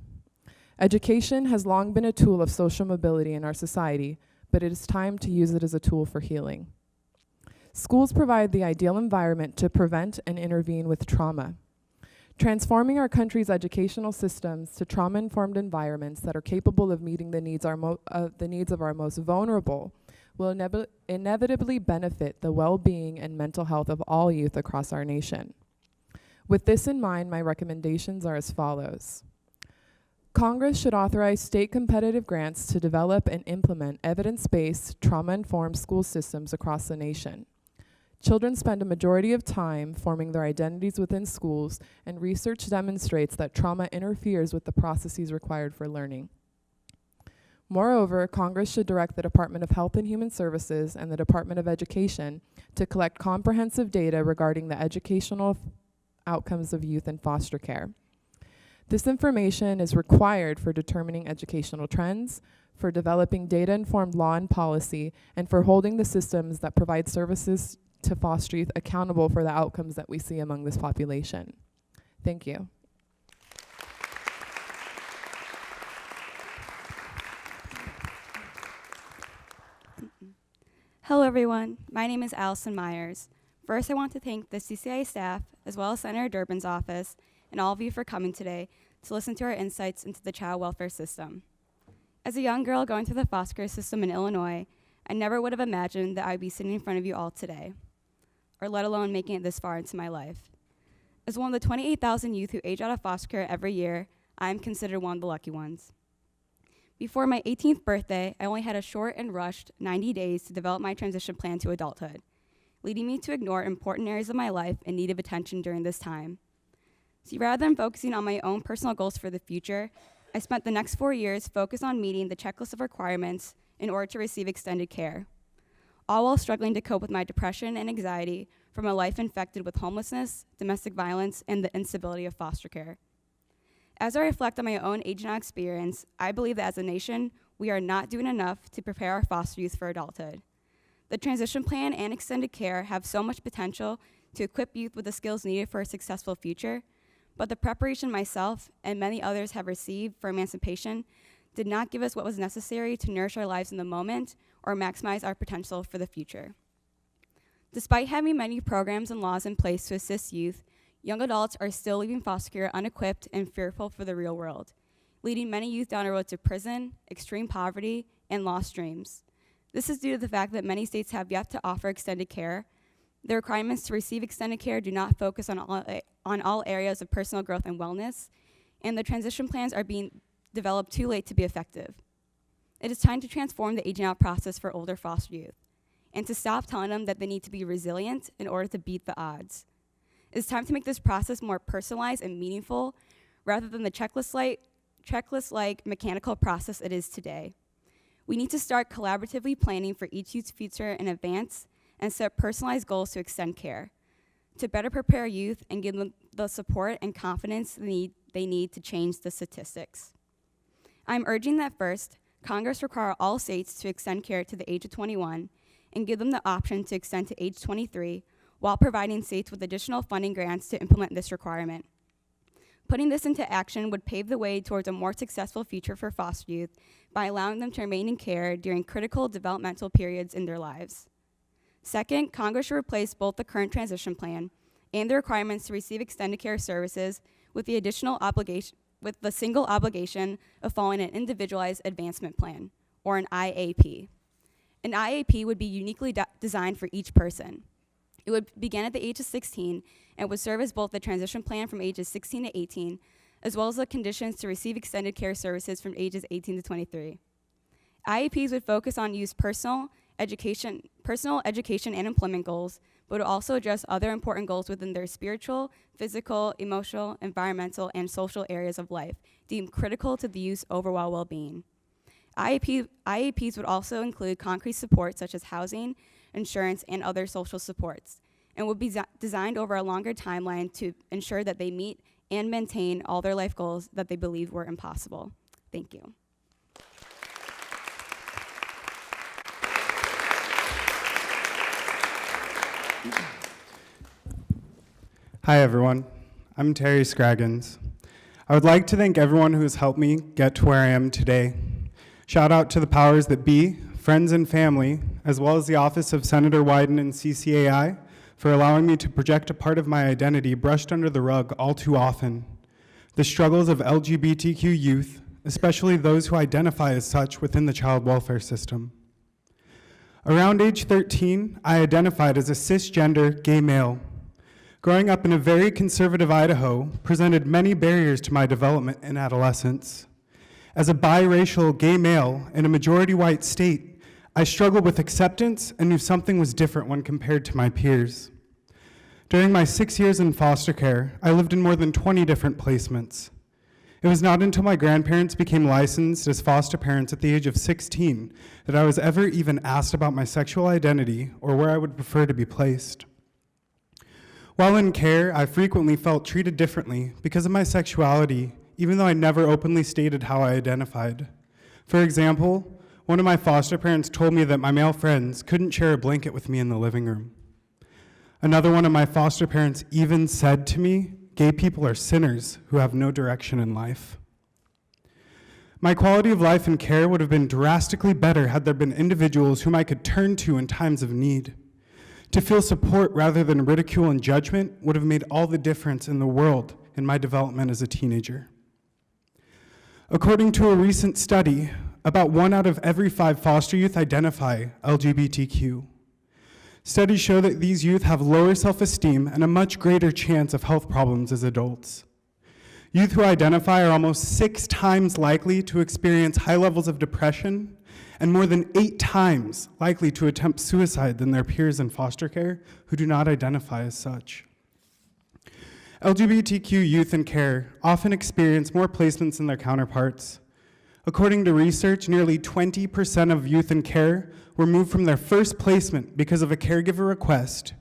Speaker 3: Education has long been a tool of social mobility in our society, but it is time to use it as a tool for healing. Schools provide the ideal environment to prevent and intervene with trauma. Transforming our country's educational systems to trauma-informed environments that are capable of meeting the needs of our most vulnerable will inevitably benefit the well-being and mental health of all youth across our nation. With this in mind, my recommendations are as follows. Congress should authorize state competitive grants to develop and implement evidence-based, trauma-informed school systems across the nation. Children spend a majority of time forming their identities within schools, and research demonstrates that trauma interferes with the processes required for learning. Moreover, Congress should direct the Department of Health and Human Services and the Department of Education to collect comprehensive data regarding the educational outcomes of youth in foster care. This information is required for determining educational trends, for developing data-informed law and policy, and for holding the systems that provide services to foster youth accountable for the outcomes that we see among this population. Thank you.
Speaker 10: Hello everyone, my name is Alison Myers. First, I want to thank the CCAI staff, as well as Senator Durbin's office, and all of you for coming today to listen to our insights into the child welfare system. As a young girl going through the foster care system in Illinois, I never would have imagined that I'd be sitting in front of you all today, or let alone making it this far into my life. As one of the 28,000 youth who age out of foster care every year, I am considered one of the lucky ones. Before my 18th birthday, I only had a short and rushed 90 days to develop my transition plan to adulthood, leading me to ignore important areas of my life in need of attention during this time. See, rather than focusing on my own personal goals for the future, I spent the next 4 years focused on meeting the checklist of requirements in order to receive extended care, all while struggling to cope with my depression and anxiety from a life infected with homelessness, domestic violence, and the instability of foster care. As I reflect on my own aging out experience, I believe that as a nation, we are not doing enough to prepare our foster youth for adulthood. The transition plan and extended care have so much potential to equip youth with the skills needed for a successful future, but the preparation myself and many others have received for emancipation did not give us what was necessary to nourish our lives in the moment or maximize our potential for the future. Despite having many programs and laws in place to assist youth, young adults are still leaving foster care unequipped and fearful for the real world, leading many youth down a road to prison, extreme poverty, and lost dreams. This is due to the fact that many states have yet to offer extended care. The requirements to receive extended care do not focus on all areas of personal growth and wellness, and the transition plans are being developed too late to be effective. It is time to transform the aging out process for older foster youth, and to stop telling them that they need to be resilient in order to beat the odds. It's time to make this process more personalized and meaningful rather than the checklist-like mechanical process it is today. We need to start collaboratively planning for each youth's future in advance and set personalized goals to extend care, to better prepare youth and give them the support and confidence they need to change the statistics. I'm urging that first, Congress require all states to extend care to the age of 21 and give them the option to extend to age 23 while providing states with additional funding grants to implement this requirement. Putting this into action would pave the way towards a more successful future for foster youth by allowing them to remain in care during critical developmental periods in their lives. Second, Congress should replace both the current transition plan and the requirements to receive extended care services with the single obligation of following an individualized advancement plan, or an IAP. An IAP would be uniquely designed for each person. It would begin at the age of 16 and would serve as both the transition plan from ages 16 to 18, as well as the conditions to receive extended care services from ages 18 to 23. IAPs would focus on youth's personal education and employment goals, but would also address other important goals within their spiritual, physical, emotional, environmental, and social areas of life deemed critical to the youth's overall well-being. IAPs would also include concrete support such as housing, insurance, and other social supports, and would be designed over a longer timeline to ensure that they meet and maintain all their life goals that they believe were impossible. Thank you.
Speaker 11: Hi everyone, I'm Terry Scraggins. I would like to thank everyone who has helped me get to where I am today. Shout out to the powers that be, friends and family, as well as the office of Senator Wyden and CCAI for allowing me to project a part of my identity brushed under the rug all too often. The struggles of LGBTQ youth, especially those who identify as such within the child welfare system. Around age 13, I identified as a cisgender gay male. Growing up in a very conservative Idaho presented many barriers to my development in adolescence. As a biracial gay male in a majority white state, I struggled with acceptance and knew something was different when compared to my peers. During my 6 years in foster care, I lived in more than 20 different placements. It was not until my grandparents became licensed as foster parents at the age of 16 that I was ever even asked about my sexual identity or where I would prefer to be placed. While in care, I frequently felt treated differently because of my sexuality, even though I never openly stated how I identified. For example, one of my foster parents told me that my male friends couldn't share a blanket with me in the living room. Another one of my foster parents even said to me, "Gay people are sinners who have no direction in life." My quality of life and care would have been drastically better had there been individuals whom I could turn to in times of need. To feel support rather than ridicule and judgment would have made all the difference in the world in my development as a teenager. According to a recent study, about 1 out of every 5 foster youth identify LGBTQ. Studies show that these youth have lower self-esteem and a much greater chance of health problems as adults. Youth who identify are almost 6 times likely to experience high levels of depression and more than 8 times likely to attempt suicide than their peers in foster care who do not identify as such. LGBTQ youth in care often experience more placements than their counterparts. According to research, nearly 20% of youth in care were moved from their first placement because of a caregiver request,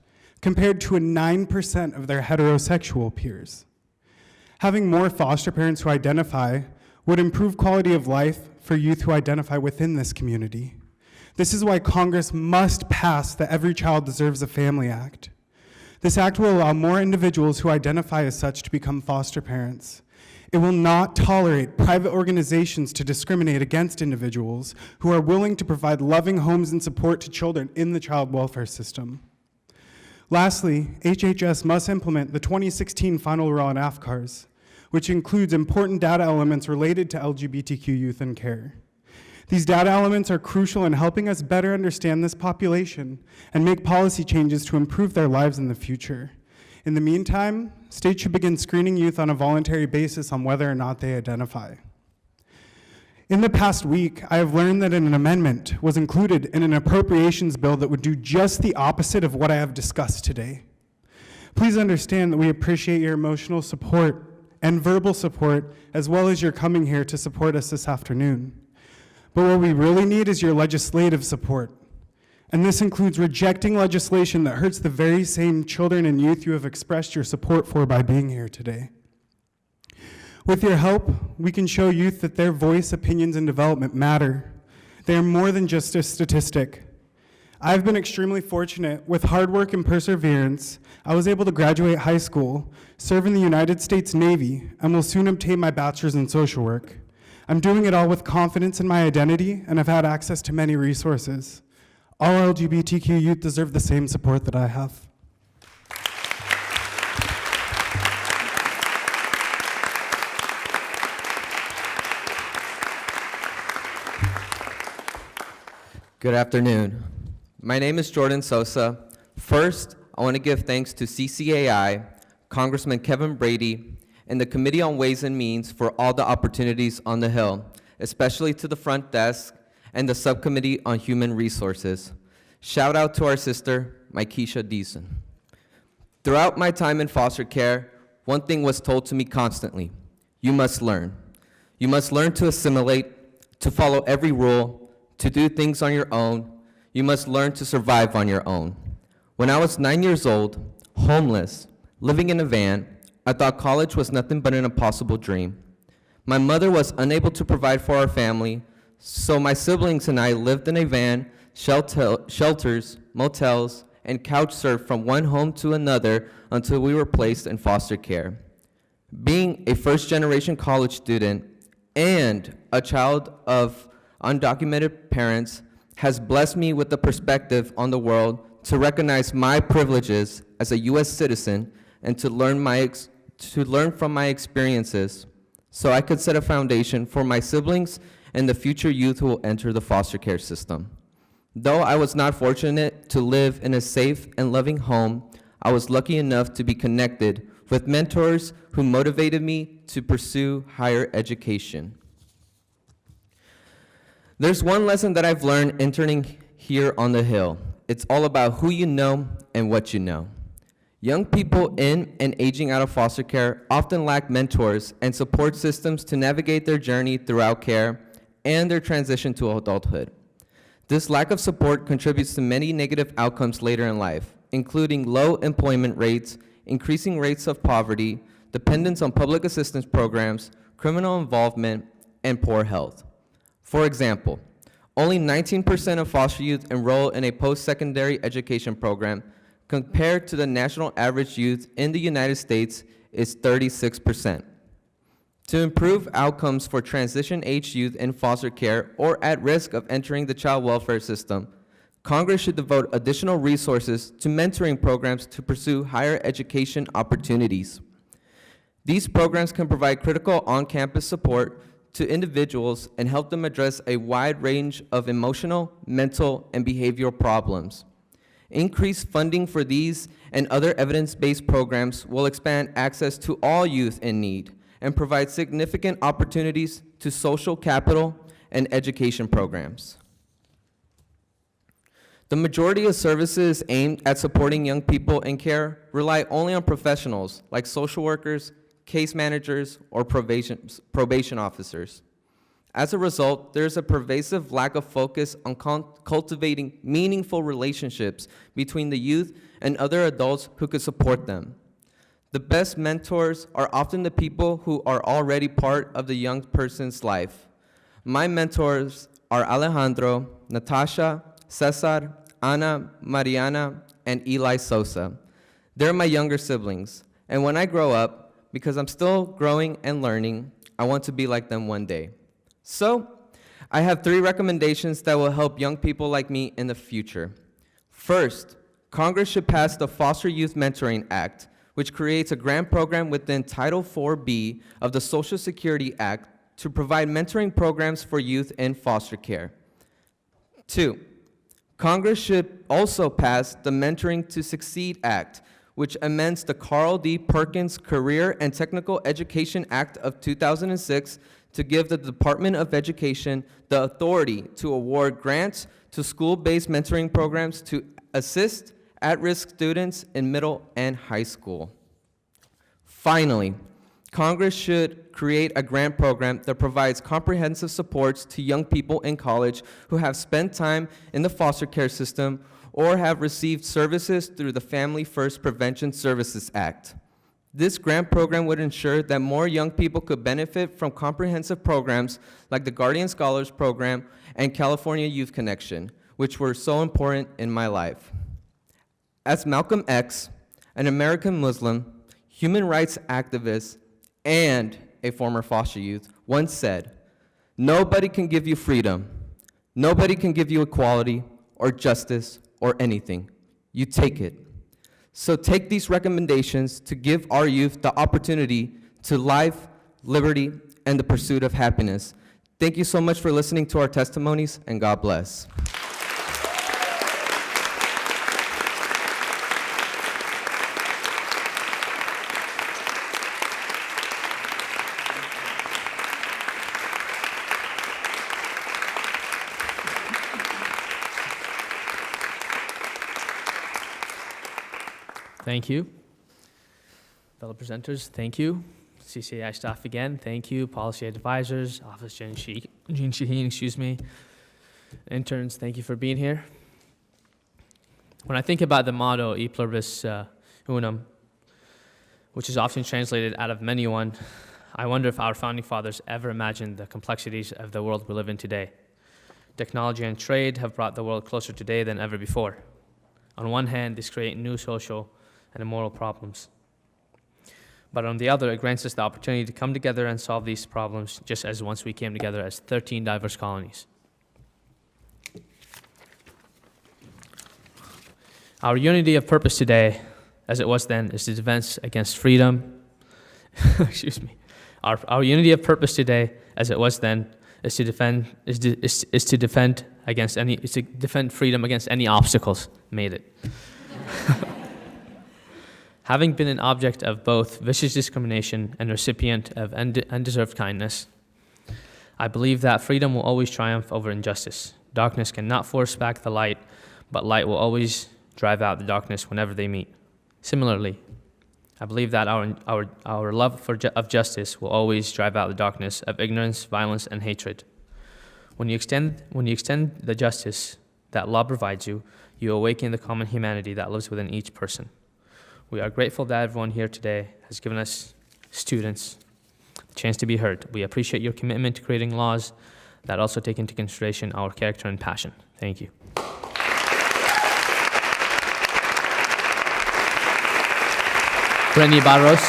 Speaker 11: compared to 9% of their heterosexual peers. Having more foster parents who identify would improve quality of life for youth who identify within this community. This is why Congress must pass the Every Child Deserves a Family Act. This act will allow more individuals who identify as such to become foster parents. It will not tolerate private organizations to discriminate against individuals who are willing to provide loving homes and support to children in the child welfare system. Lastly, HHS must implement the 2016 Final Rule on AFCARs, which includes important data elements related to LGBTQ youth in care. These data elements are crucial in helping us better understand this population and make policy changes to improve their lives in the future. In the meantime, states should begin screening youth on a voluntary basis on whether or not they identify. In the past week, I have learned that an amendment was included in an appropriations bill that would do just the opposite of what I have discussed today. Please understand that we appreciate your emotional support and verbal support, as well as your coming here to support us this afternoon. But what we really need is your legislative support. And this includes rejecting legislation that hurts the very same children and youth you have expressed your support for by being here today. With your help, we can show youth that their voice, opinions, and development matter. They are more than just a statistic. I've been extremely fortunate. With hard work and perseverance, I was able to graduate high school, serve in the United States Navy, and will soon obtain my bachelor's in social work. I'm doing it all with confidence in my identity, and I've had access to many resources. All LGBTQ youth deserve the same support that I have.
Speaker 12: Good afternoon. My name is Jordan Sosa. First, I want to give thanks to CCAI, Congressman Kevin Brady, and the Committee on Ways and Means for all the opportunities on the Hill, especially to the front desk and the Subcommittee on Human Resources. Shout out to our sister, Mykesha Deason. Throughout my time in foster care, one thing was told to me constantly: you must learn. You must learn to assimilate, to follow every rule, to do things on your own. You must learn to survive on your own. When I was 9 years old, homeless, living in a van, I thought college was nothing but an impossible dream. My mother was unable to provide for our family, so my siblings and I lived in a van, shelters, motels, and couch surfed from one home to another until we were placed in foster care. Being a first-generation college student and a child of undocumented parents has blessed me with the perspective on the world to recognize my privileges as a U.S. citizen and to learn from my experiences so I could set a foundation for my siblings and the future youth who will enter the foster care system. Though I was not fortunate to live in a safe and loving home, I was lucky enough to be connected with mentors who motivated me to pursue higher education. There's one lesson that I've learned interning here on the Hill. It's all about who you know and what you know. Young people in and aging out of foster care often lack mentors and support systems to navigate their journey throughout care and their transition to adulthood. This lack of support contributes to many negative outcomes later in life, including low employment rates, increasing rates of poverty, dependence on public assistance programs, criminal involvement, and poor health. For example, only 19% of foster youth enroll in a post-secondary education program, compared to the national average youth in the United States is 36%. To improve outcomes for transition-age youth in foster care or at risk of entering the child welfare system, Congress should devote additional resources to mentoring programs to pursue higher education opportunities. These programs can provide critical on-campus support to individuals and help them address a wide range of emotional, mental, and behavioral problems. Increased funding for these and other evidence-based programs will expand access to all youth in need and provide significant opportunities to social capital and education programs. The majority of services aimed at supporting young people in care rely only on professionals like social workers, case managers, or probation officers. As a result, there is a pervasive lack of focus on cultivating meaningful relationships between the youth and other adults who could support them. The best mentors are often the people who are already part of the young person's life. My mentors are Alejandro, Natasha, Cesar, Ana, Mariana, and Eli Sosa. They're my younger siblings, and when I grow up, because I'm still growing and learning, I want to be like them one day. So, I have 3 recommendations that will help young people like me in the future. First, Congress should pass the Foster Youth Mentoring Act, which creates a grant program within Title IV-B of the Social Security Act to provide mentoring programs for youth in foster care. 2, Congress should also pass the Mentoring to Succeed Act, which amends the Carl D. Perkins Career and Technical Education Act of 2006 to give the Department of Education the authority to award grants to school-based mentoring programs to assist at-risk students in middle and high school. Finally, Congress should create a grant program that provides comprehensive supports to young people in college who have spent time in the foster care system or have received services through the Family First Prevention Services Act. This grant program would ensure that more young people could benefit from comprehensive programs like the Guardian Scholars Program and California Youth Connection, which were so important in my life. As Malcolm X, an American Muslim, human rights activist, and a former foster youth, once said, "Nobody can give you freedom. Nobody can give you equality or justice or anything. You take it." So take these recommendations to give our youth the opportunity to life, liberty, and the pursuit of happiness. Thank you so much for listening to our testimonies, and God bless.
Speaker 9: Thank you. Fellow presenters, thank you. CCAI staff again, thank you. Policy advisors, Office Jean Shaheen, Interns, thank you for being here. When I think about the motto, E pluribus unum, which is often translated out of many one, I wonder if our founding fathers ever imagined the complexities of the world we live in today. Technology and trade have brought the world closer today than ever before. On one hand, this creates new social and immoral problems. But on the other, it grants us the opportunity to come together and solve these problems just as once we came together as 13 diverse colonies. Our unity of purpose today, as it was then, is to defend against freedom. Excuse me. Our unity of purpose today, as it was then, is to defend freedom against any obstacles. Made it. Having been an object of both vicious discrimination and recipient of undeserved kindness, I believe that freedom will always triumph over injustice. Darkness cannot force back the light, but light will always drive out the darkness whenever they meet. Similarly, I believe that our love of justice will always drive out the darkness of ignorance, violence, and hatred. When you extend the justice that law provides you, you awaken the common humanity that lives within each person. We are grateful that everyone here today has given us students the chance to be heard. We appreciate your commitment to creating laws that also take into consideration our character and passion. Thank you. Brittney Barros.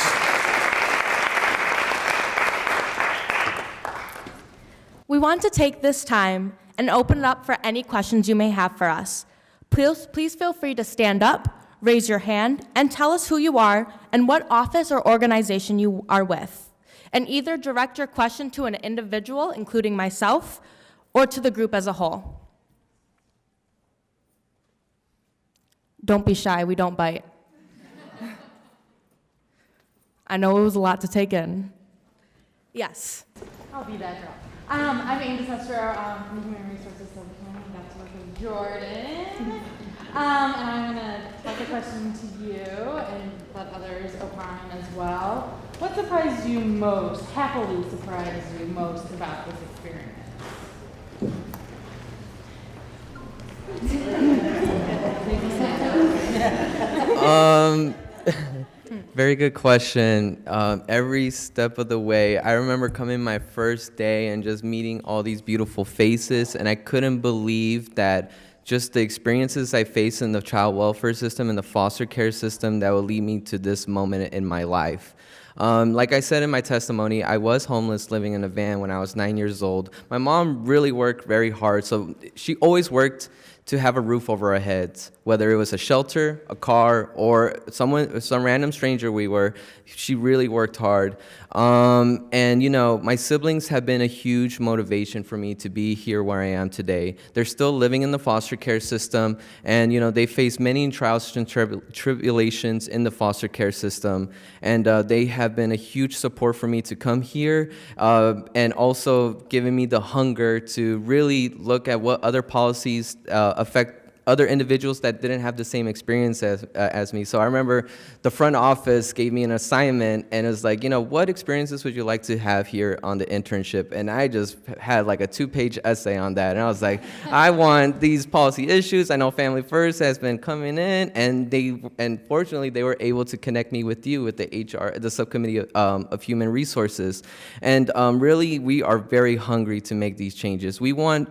Speaker 5: We want to take this time and open it up for any questions you may have for us. Please feel free to stand up, raise your hand, and tell us who you are and what office or organization you are with. And either direct your question to an individual, including myself, or to the group as a whole. Don't be shy, we don't bite. I know it was a lot to take in. Yes.
Speaker 13: I'll be that girl. I'm Amy Sestro from Human Resources Solutions. That's work with Jordan. And I'm going to pose a question to you and let others opine as well. What surprised you most, happily surprised you most about this experience?
Speaker 12: Very good question. Every step of the way, I remember coming my first day and just meeting all these beautiful faces, and I couldn't believe that just the experiences I faced in the child welfare system and the foster care system that would lead me to this moment in my life. Like I said in my testimony, I was homeless living in a van when I was 9 years old. My mom really worked very hard, so she always worked to have a roof over our heads, whether it was a shelter, a car, or some random stranger we were. She really worked hard. And you know, my siblings have been a huge motivation for me to be here where I am today. They're still living in the foster care system, and you know, they face many trials and tribulations in the foster care system, and they have been a huge support for me to come here, and also giving me the hunger to really look at what other policies affect other individuals that didn't have the same experience as me. So I remember the front office gave me an assignment, and it was like, you know, what experiences would you like to have here on the internship? And I just had like a 2-page essay on that, and I was like, I want these policy issues. I know Family First has been coming in, and fortunately they were able to connect me with you, with the HR, the subcommittee of human resources. And really, we are very hungry to make these changes. We want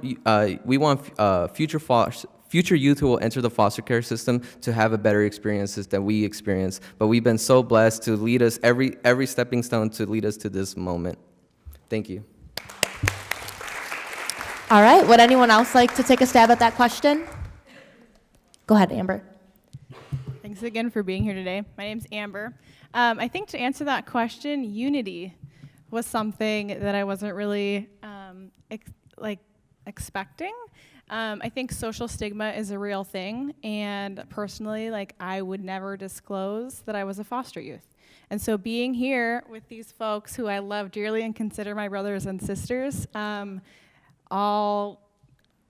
Speaker 12: future youth who will enter the foster care system to have a better experiences than we experience. But we've been so blessed to lead us every stepping stone to lead us to this moment. Thank you.
Speaker 5: All right, would anyone else like to take a stab at that question? Go ahead, Amber.
Speaker 4: Thanks again for being here today. My name's Amber. I think to answer that question, unity was something that I wasn't really expecting. I think social stigma is a real thing, and personally, I would never disclose that I was a foster youth. And so being here with these folks who I love dearly and consider my brothers and sisters, all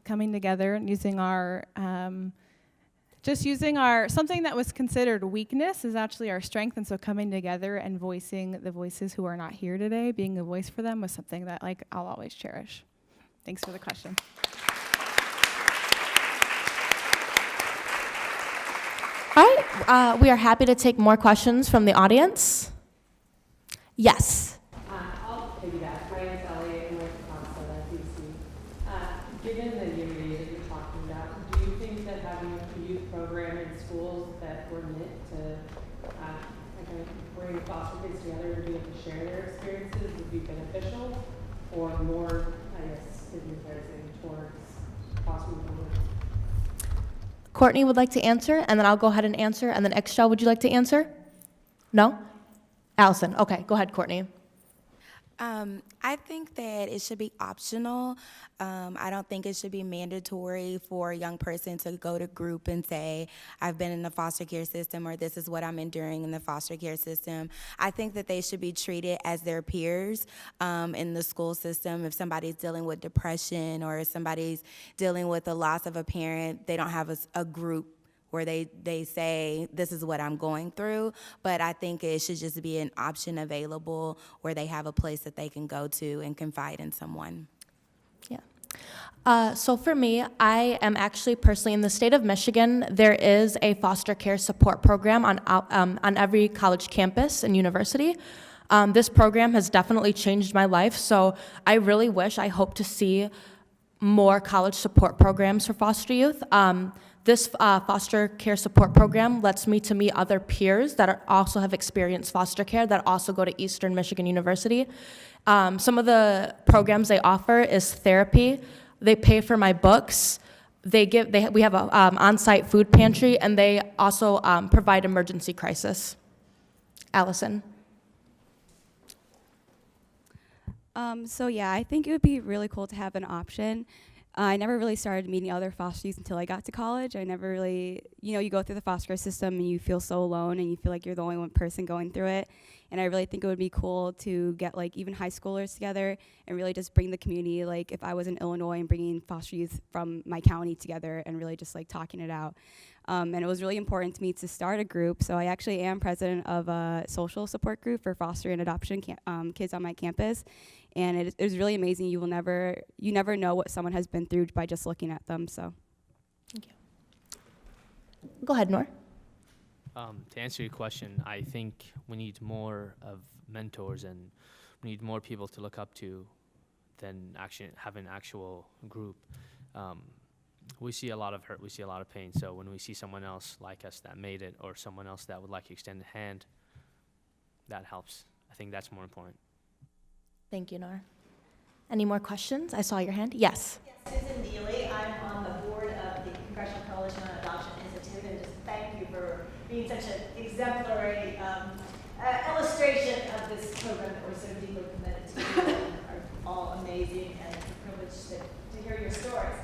Speaker 4: coming together and using our, something that was considered weakness is actually our strength, and so coming together and voicing the voices who are not here today, being a voice for them was something that I'll always cherish. Thanks for the question.
Speaker 5: All right, we are happy to take more questions from the audience. Yes.
Speaker 13: I'll piggyback. My name is Elliot, and I'm from DC. Given the unity that you're talking about, do you think that having a youth program in schools that were meant to bring foster kids together and be able to share their experiences would be beneficial, or more, stigmatizing towards foster youth?
Speaker 5: Cortney would like to answer, and then I'll go ahead and answer, and then Ixchel, would you like to answer? No? Alison, okay, go ahead, Cortney.
Speaker 8: I think that it should be optional. I don't think it should be mandatory for a young person to go to group and say, I've been in the foster care system, or this is what I'm enduring in the foster care system. I think that they should be treated as their peers in the school system. If somebody's dealing with depression or if somebody's dealing with the loss of a parent, they don't have a group where they say, this is what I'm going through, but I think it should just be an option available where they have a place that they can go to and confide in someone.
Speaker 14: Yeah. So for me, I am actually personally in the state of Michigan. There is a foster care support program on every college campus and university. This program has definitely changed my life, so I really wish, I hope to see more college support programs for foster youth. This foster care support program lets me to meet other peers that also have experienced foster care that also go to Eastern Michigan University. Some of the programs they offer is therapy. They pay for my books. We have an on-site food pantry, and they also provide emergency crisis. Allison.
Speaker 10: So yeah, I think it would be really cool to have an option. I never really started meeting other foster youth until I got to college. I never really, you go through the foster care system and you feel so alone and you feel like you're the only one person going through it. And I really think it would be cool to get like even high schoolers together and really just bring the community, like if I was in Illinois and bringing foster youth from my county together and really just like talking it out. And it was really important to me to start a group. So I actually am president of a social support group for foster and adoption kids on my campus. And it was really amazing. You never know what someone has been through by just looking at them. So,
Speaker 14: thank you. Go ahead, Noor.
Speaker 9: To answer your question, I think we need more of mentors, and we need more people to look up to than actually have an actual group. We see a lot of hurt, we see a lot of pain. So when we see someone else like us that made it, or someone else that would like to extend a hand, that helps. I think that's more important.
Speaker 14: Thank you, Noor. Any more questions? I saw your hand. Yes.
Speaker 15: Yes, Susan Deely. I'm on the board of the Congressional Coalition on Adoption Institute, and just thank you for being such an exemplary illustration of this program that we're so deeply committed to and are all amazing, and it's a privilege to hear your stories.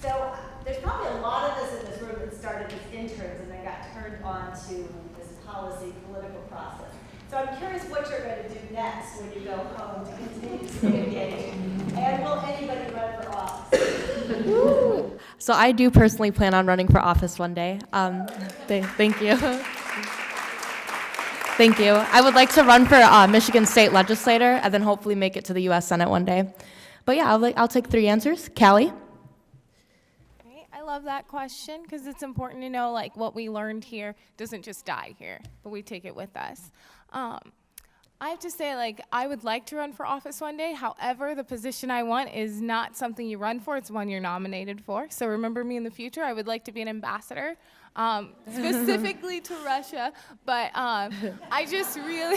Speaker 15: So there's probably a lot of us in this room that started as interns and then got turned on to this policy political process. So I'm curious what you're going to do next when you go home to continue to stay engaged. And will anybody run for office?
Speaker 14: So I do personally plan on running for office one day. Thank you. Thank you. I would like to run for Michigan State Legislator and then hopefully make it to the U.S. Senate one day. But yeah, I'll take 3 answers. Callie?
Speaker 6: I love that question because it's important to know like what we learned here doesn't just die here, but we take it with us. I have to say, like, I would like to run for office one day. However, the position I want is not something you run for, it's one you're nominated for. So remember me in the future. I would like to be an ambassador, specifically to Russia, but I just really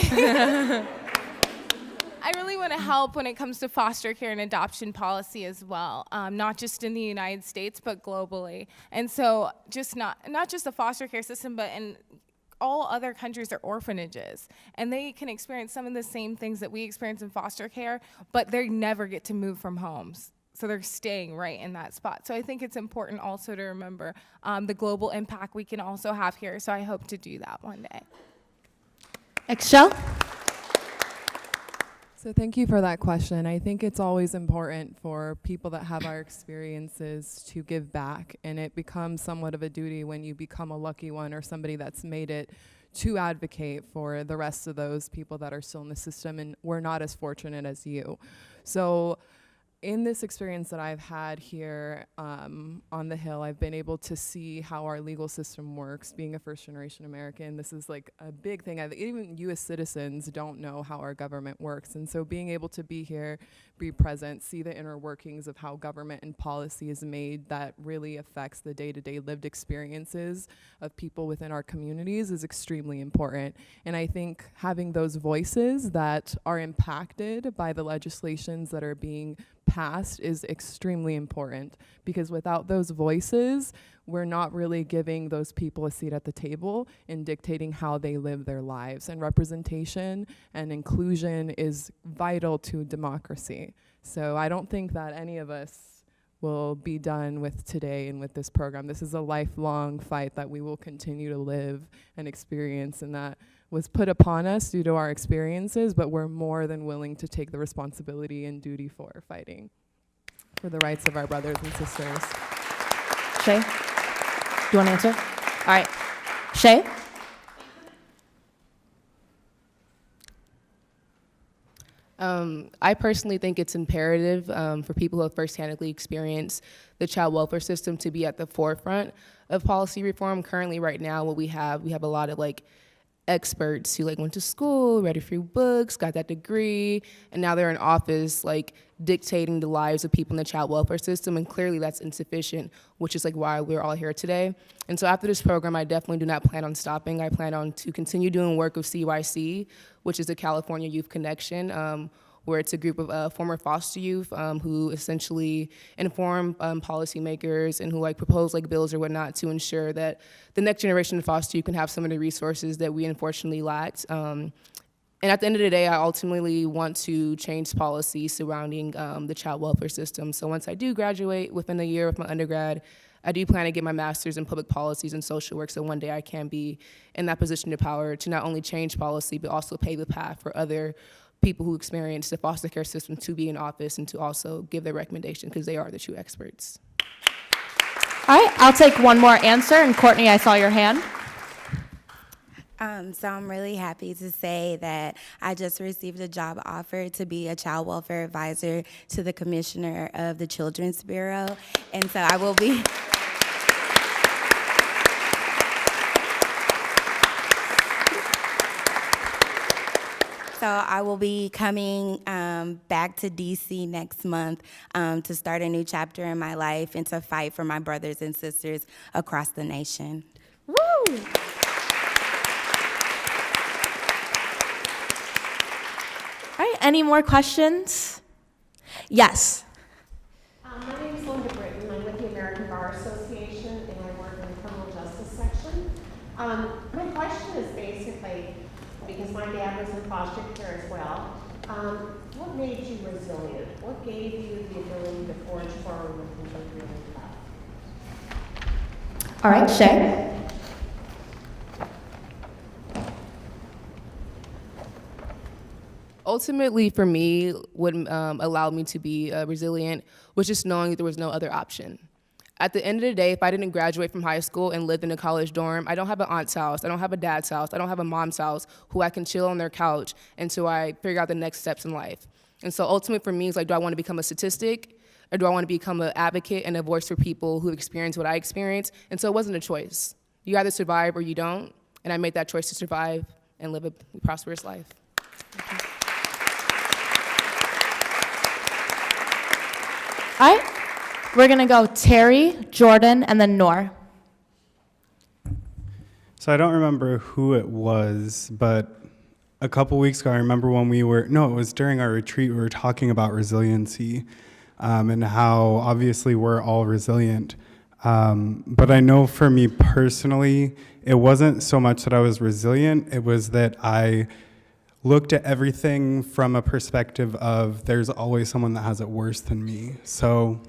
Speaker 6: I really want to help when it comes to foster care and adoption policy as well, not just in the United States, but globally. And so just not just the foster care system, but in all other countries are orphanages, and they can experience some of the same things that we experience in foster care, but they never get to move from homes. So they're staying right in that spot. So I think it's important also to remember the global impact we can also have here. So I hope to do that one day.
Speaker 14: Ixchel?
Speaker 3: So thank you for that question. I think it's always important for people that have our experiences to give back, and it becomes somewhat of a duty when you become a lucky one or somebody that's made it to advocate for the rest of those people that are still in the system and we're not as fortunate as you. So in this experience that I've had here on the Hill, I've been able to see how our legal system works. Being a first-generation American, this is like a big thing. Even U.S. citizens don't know how our government works. And so being able to be here, be present, see the inner workings of how government and policy is made that really affects the day-to-day lived experiences of people within our communities is extremely important. And I think having those voices that are impacted by the legislations that are being past is extremely important, because without those voices, we're not really giving those people a seat at the table in dictating how they live their lives. And representation and inclusion is vital to democracy. So I don't think that any of us will be done with today and with this program. This is a lifelong fight that we will continue to live and experience, and that was put upon us due to our experiences, but we're more than willing to take the responsibility and duty for fighting for the rights of our brothers and sisters.
Speaker 14: Shay, do you want to answer? All right. Shay?
Speaker 7: I personally think it's imperative for people who have first-handedly experienced the child welfare system to be at the forefront of policy reform. Currently, right now, what we have a lot of experts who went to school, read a few books, got that degree, and now they're in office dictating the lives of people in the child welfare system, and clearly that's insufficient, which is why we're all here today. And so after this program, I definitely do not plan on stopping. I plan on to continue doing work with CYC, which is the California Youth Connection, where it's a group of former foster youth who essentially inform policymakers and who propose bills or whatnot to ensure that the next generation of foster youth can have some of the resources that we unfortunately lacked. And at the end of the day, I ultimately want to change policy surrounding the child welfare system. So once I do graduate within a year of my undergrad, I do plan to get my master's in public policies and social work, so one day I can be in that position of power to not only change policy, but also pave the path for other people who experience the foster care system to be in office and to also give their recommendation, because they are the true experts.
Speaker 14: All right, I'll take one more answer. And Courtney, I saw your hand.
Speaker 8: So I'm really happy to say that I just received a job offer to be a child welfare advisor to the commissioner of the Children's Bureau. And so I will be... So I will be coming back to DC next month to start a new chapter in my life and to fight for my brothers and sisters across the nation.
Speaker 14: Woo! All right, any more questions? Yes.
Speaker 13: My name is Linda Britton. I'm with the American Bar Association, and I work in the criminal justice section. My question is basically, because my dad was in foster care as well, what made you resilient? What gave you the ability to forge forward with what you really love?
Speaker 14: All right, Shay.
Speaker 7: Ultimately, for me, what allowed me to be resilient was just knowing that there was no other option. At the end of the day, if I didn't graduate from high school and lived in a college dorm, I don't have an aunt's house, I don't have a dad's house, I don't have a mom's house who I can chill on their couch until I figure out the next steps in life. And so ultimately for me, it's do I want to become a statistic, or do I want to become an advocate and a voice for people who experience what I experienced? And so it wasn't a choice. You either survive or you don't, and I made that choice to survive and live a prosperous life.
Speaker 14: All right, we're gonna go Terry, Jordan, and then Noor.
Speaker 11: So I don't remember who it was, but a couple weeks ago, I remember when it was during our retreat, we were talking about resiliency and how obviously we're all resilient. But I know for me personally, it wasn't so much that I was resilient, it was that I looked at everything from a perspective of there's always someone that has it worse than me. So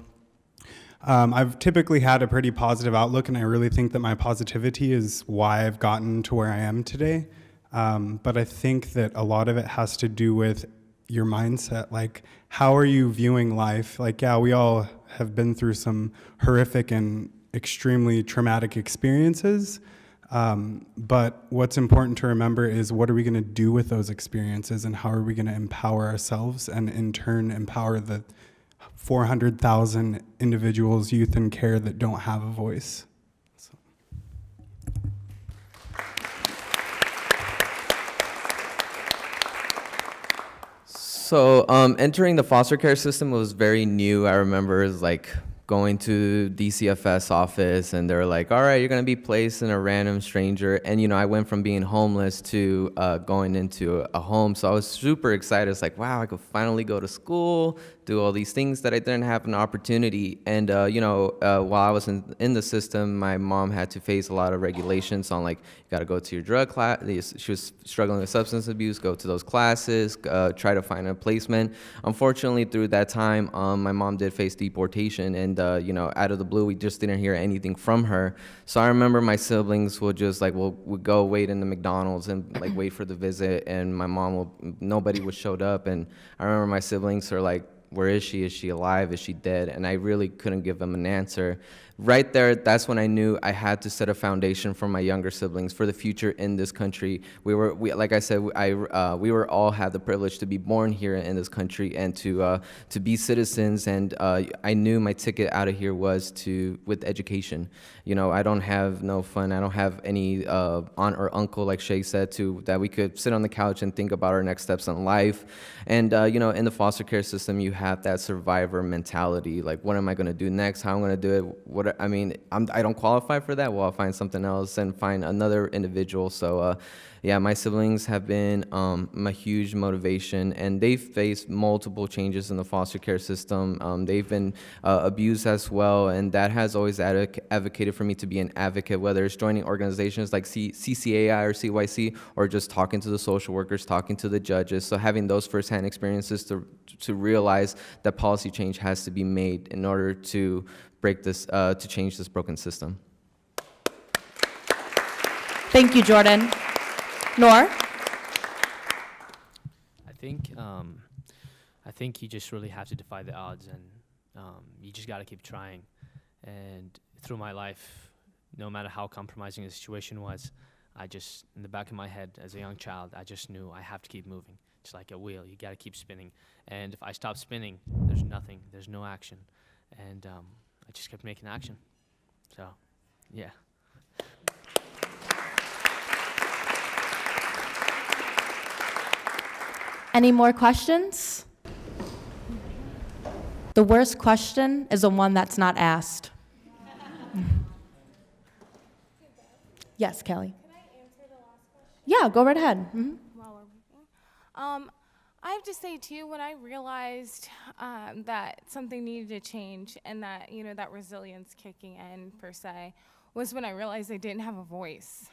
Speaker 11: I've typically had a pretty positive outlook, and I really think that my positivity is why I've gotten to where I am today. But I think that a lot of it has to do with your mindset. How are you viewing life? Yeah, we all have been through some horrific and extremely traumatic experiences. But what's important to remember is what are we going to do with those experiences, and how are we going to empower ourselves and in turn empower the 400,000 individuals, youth in care that don't have a voice.
Speaker 12: So entering the foster care system was very new. I remember it was going to DCFS office, and they're like, all right, you're gonna be placed in a random stranger. And I went from being homeless to going into a home. So I was super excited. It's like, wow, I could finally go to school, do all these things that I didn't have an opportunity. And while I was in the system, my mom had to face a lot of regulations on, like, you gotta go to your drug class. She was struggling with substance abuse, go to those classes, try to find a placement. Unfortunately, through that time, my mom did face deportation, and out of the blue, we just didn't hear anything from her. So I remember my siblings would just would go wait in the McDonald's and wait for the visit, and my mom nobody would showed up. And I remember my siblings are like, where is she? Is she alive? Is she dead? And I really couldn't give them an answer. Right there, that's when I knew I had to set a foundation for my younger siblings for the future in this country. We like I said, we were all had the privilege to be born here in this country and to be citizens. And I knew my ticket out of here was with education. I don't have no fun. I don't have any aunt or uncle, like Shay said, that we could sit on the couch and think about our next steps in life. And in the foster care system, you have that survivor mentality. Like, what am I going to do next? How am I going to do it? I don't qualify for that. Well, I'll find something else and find another individual. So, my siblings have been a huge motivation, and they've faced multiple changes in the foster care system. They've been abused as well, and that has always advocated for me to be an advocate, whether it's joining organizations like CCAI or CYC, or just talking to the social workers, talking to the judges. So having those firsthand experiences to realize that policy change has to be made in order to break this, to change this broken system.
Speaker 14: Thank you, Jordan. Noor?
Speaker 9: I think you just really have to defy the odds, and you just got to keep trying. And through my life, no matter how compromising the situation was, in the back of my head as a young child, I just knew I have to keep moving. It's like a wheel. You got to keep spinning. And if I stop spinning, there's nothing. There's no action. And I just kept making action. So, yeah.
Speaker 14: Any more questions? The worst question is the one that's not asked. Yes, Kelly.
Speaker 6: Can I answer the last question?
Speaker 14: Yeah, go right ahead. Mm-hmm.
Speaker 6: While we're waiting. I have to say too, when I realized that something needed to change and that that resilience kicking in per se, was when I realized I didn't have a voice,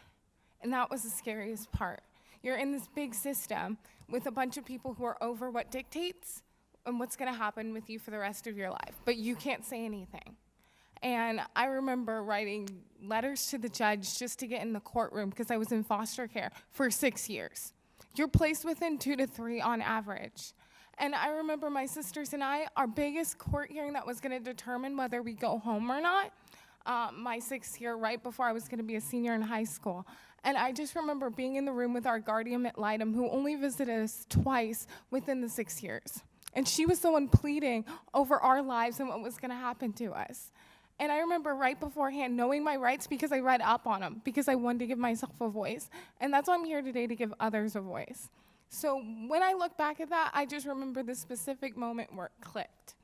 Speaker 6: and that was the scariest part. You're in this big system with a bunch of people who are over what dictates and what's going to happen with you for the rest of your life, but you can't say anything. And I remember writing letters to the judge just to get in the courtroom because I was in foster care for 6 years. You're placed within 2 to 3 on average. And I remember my sisters and I, our biggest court hearing that was going to determine whether we go home or not, my 6th year, right before I was going to be a senior in high school. And I just remember being in the room with our guardian ad litem, who only visited us twice within the 6 years. And she was the one pleading over our lives and what was going to happen to us. And I remember right beforehand knowing my rights because I read up on them, because I wanted to give myself a voice. And that's why I'm here today, to give others a voice. So when I look back at that, I just remember this specific moment where it clicked.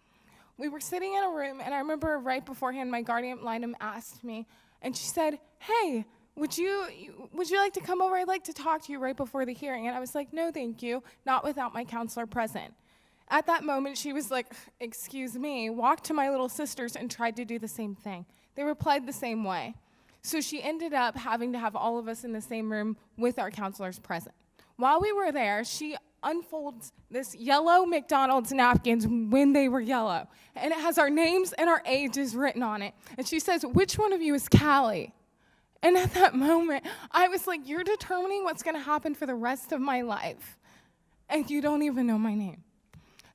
Speaker 6: We were sitting in a room, and I remember right beforehand, my guardian ad litem asked me, and she said, "Hey, would you like to come over? I'd like to talk to you right before the hearing." And I was like, "No, thank you, not without my counselor present." At that moment, she was like, "Excuse me," walked to my little sisters and tried to do the same thing. They replied the same way. So she ended up having to have all of us in the same room with our counselors present. While we were there, she unfolds this yellow McDonald's napkins when they were yellow. And it has our names and our ages written on it. And she says, "Which one of you is Callie?" And at that moment, I was like, "You're determining what's going to happen for the rest of my life. And you don't even know my name."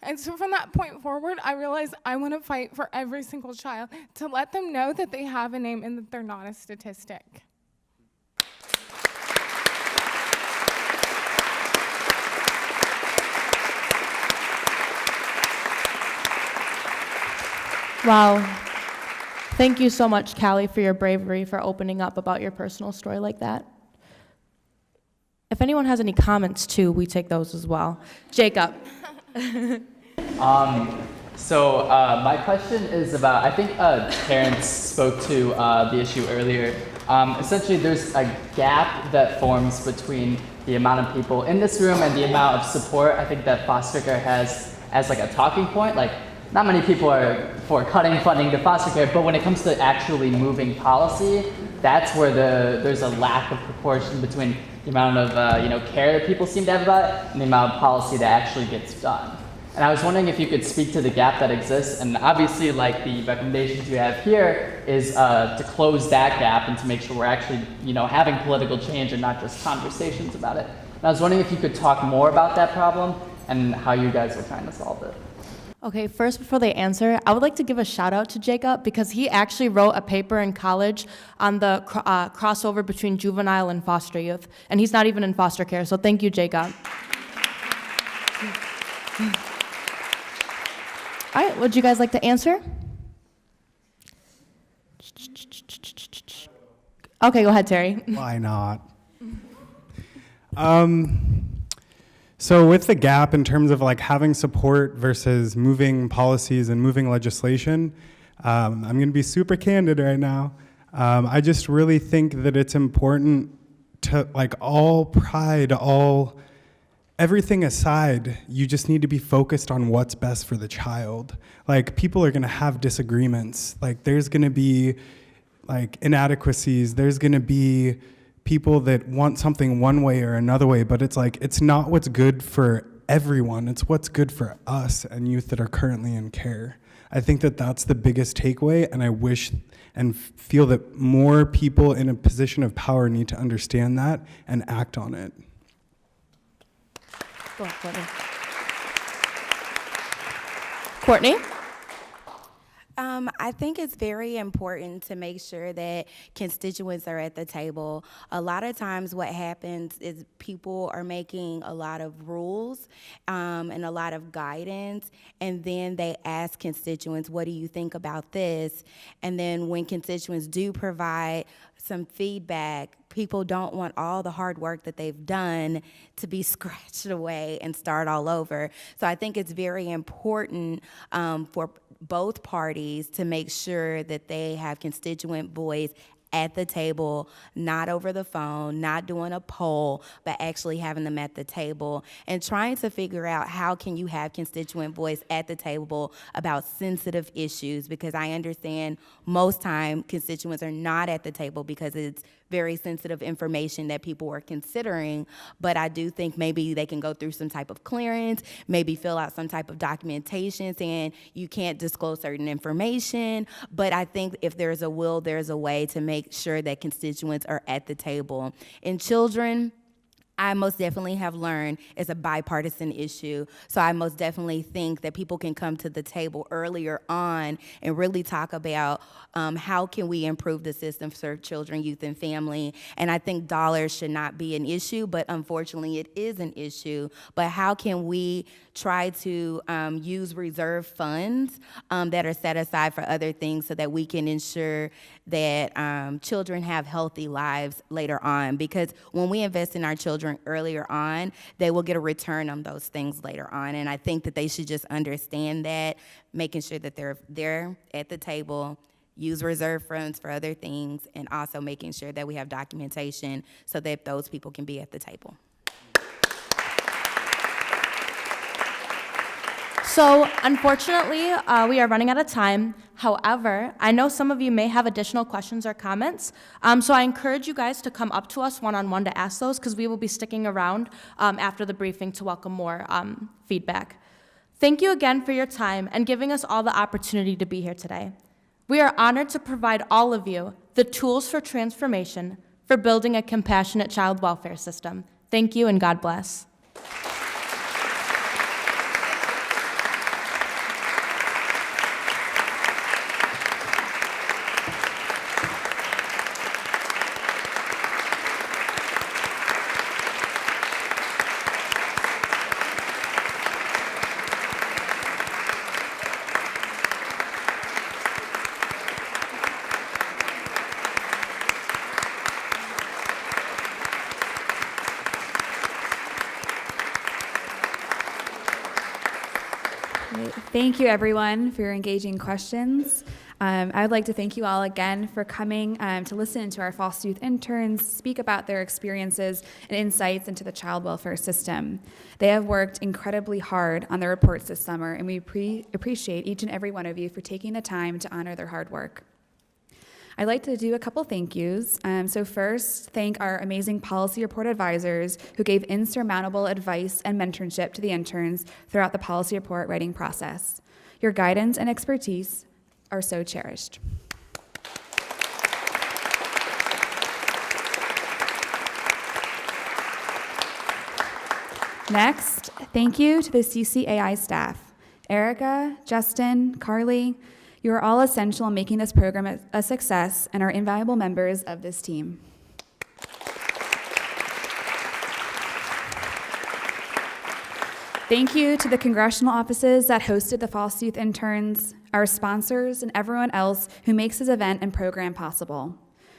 Speaker 6: And so from that point forward, I realized I want to fight for every single child to let them know that they have a name and that they're not a statistic.
Speaker 14: Wow. Thank you so much, Callie, for your bravery, for opening up about your personal story like that. If anyone has any comments, too, we take those as well. Jacob.
Speaker 16: So my question is about, I think Terrence spoke to the issue earlier. Essentially, there's a gap that forms between the amount of people in this room and the amount of support I think that foster care has as like a talking point. Like, not many people are for cutting funding to foster care, but when it comes to actually moving policy, that's where there's a lack of proportion between the amount of care that people seem to have about it and the amount of policy that actually gets done. And I was wondering if you could speak to the gap that exists, and obviously like the recommendations you have here is to close that gap and to make sure we're actually having political change and not just conversations about it. And I was wondering if you could talk more about that problem and how you guys are trying to solve it.
Speaker 14: Okay, first, before they answer, I would like to give a shout out to Jacob because he actually wrote a paper in college on the crossover between juvenile and foster youth, and he's not even in foster care, so thank you, Jacob. All right, would you guys like to answer? Okay, go ahead, Terry.
Speaker 11: Why not? So with the gap in terms of like having support versus moving policies and moving legislation, I'm going to be super candid right now. I just really think that it's important to, like, all pride, everything aside, you just need to be focused on what's best for the child. Like, people are going to have disagreements. Like, there's going to be like inadequacies. There's going to be people that want something one way or another way, but it's like, it's not what's good for everyone. It's what's good for us and youth that are currently in care. I think that that's the biggest takeaway, and I wish and feel that more people in a position of power need to understand that and act on it.
Speaker 14: Go ahead, Courtney.
Speaker 8: I think it's very important to make sure that constituents are at the table. A lot of times what happens is people are making a lot of rules and a lot of guidance, and then they ask constituents, what do you think about this? And then when constituents do provide some feedback, people don't want all the hard work that they've done to be scratched away and start all over. So I think it's very important for both parties to make sure that they have constituent voice at the table, not over the phone, not doing a poll, but actually having them at the table and trying to figure out how can you have constituent voice at the table about sensitive issues, because I understand most time constituents are not at the table because it's very sensitive information that people are considering, but I do think maybe they can go through some type of clearance, maybe fill out some type of documentation saying you can't disclose certain information, but I think if there's a will, there's a way to make sure that constituents are at the table. In children, I most definitely have learned it's a bipartisan issue. So I most definitely think that people can come to the table earlier on and really talk about how can we improve the system for children, youth, and family. And I think dollars should not be an issue, but unfortunately it is an issue. But how can we try to use reserve funds that are set aside for other things so that we can ensure that children have healthy lives later on? Because when we invest in our children earlier on, they will get a return on those things later on. And I think that they should just understand that, making sure that they're at the table, use reserve funds for other things, and also making sure that we have documentation so that those people can be at the table.
Speaker 14: So unfortunately, we are running out of time. However, I know some of you may have additional questions or comments, so I encourage you guys to come up to us one-on-one to ask those, because we will be sticking around after the briefing to welcome more feedback. Thank you again for your time and giving us all the opportunity to be here today. We are honored to provide all of you the tools for transformation for building a compassionate child welfare system. Thank you and God bless.
Speaker 1: Thank you, everyone, for your engaging questions. I would like to thank you all again for coming to listen to our foster youth interns speak about their experiences and insights into the child welfare system. They have worked incredibly hard on their reports this summer, and we appreciate each and every one of you for taking the time to honor their hard work. I'd like to do a couple thank yous. So first, thank our amazing policy report advisors who gave insurmountable advice and mentorship to the interns throughout the policy report writing process. Your guidance and expertise are so cherished. Next, thank you to the CCAI staff. Erica, Justin, Carly, you are all essential in making this program a success and are invaluable members of this team. Thank you to the congressional offices that hosted the foster youth interns, our sponsors, and everyone else who makes this event and program possible.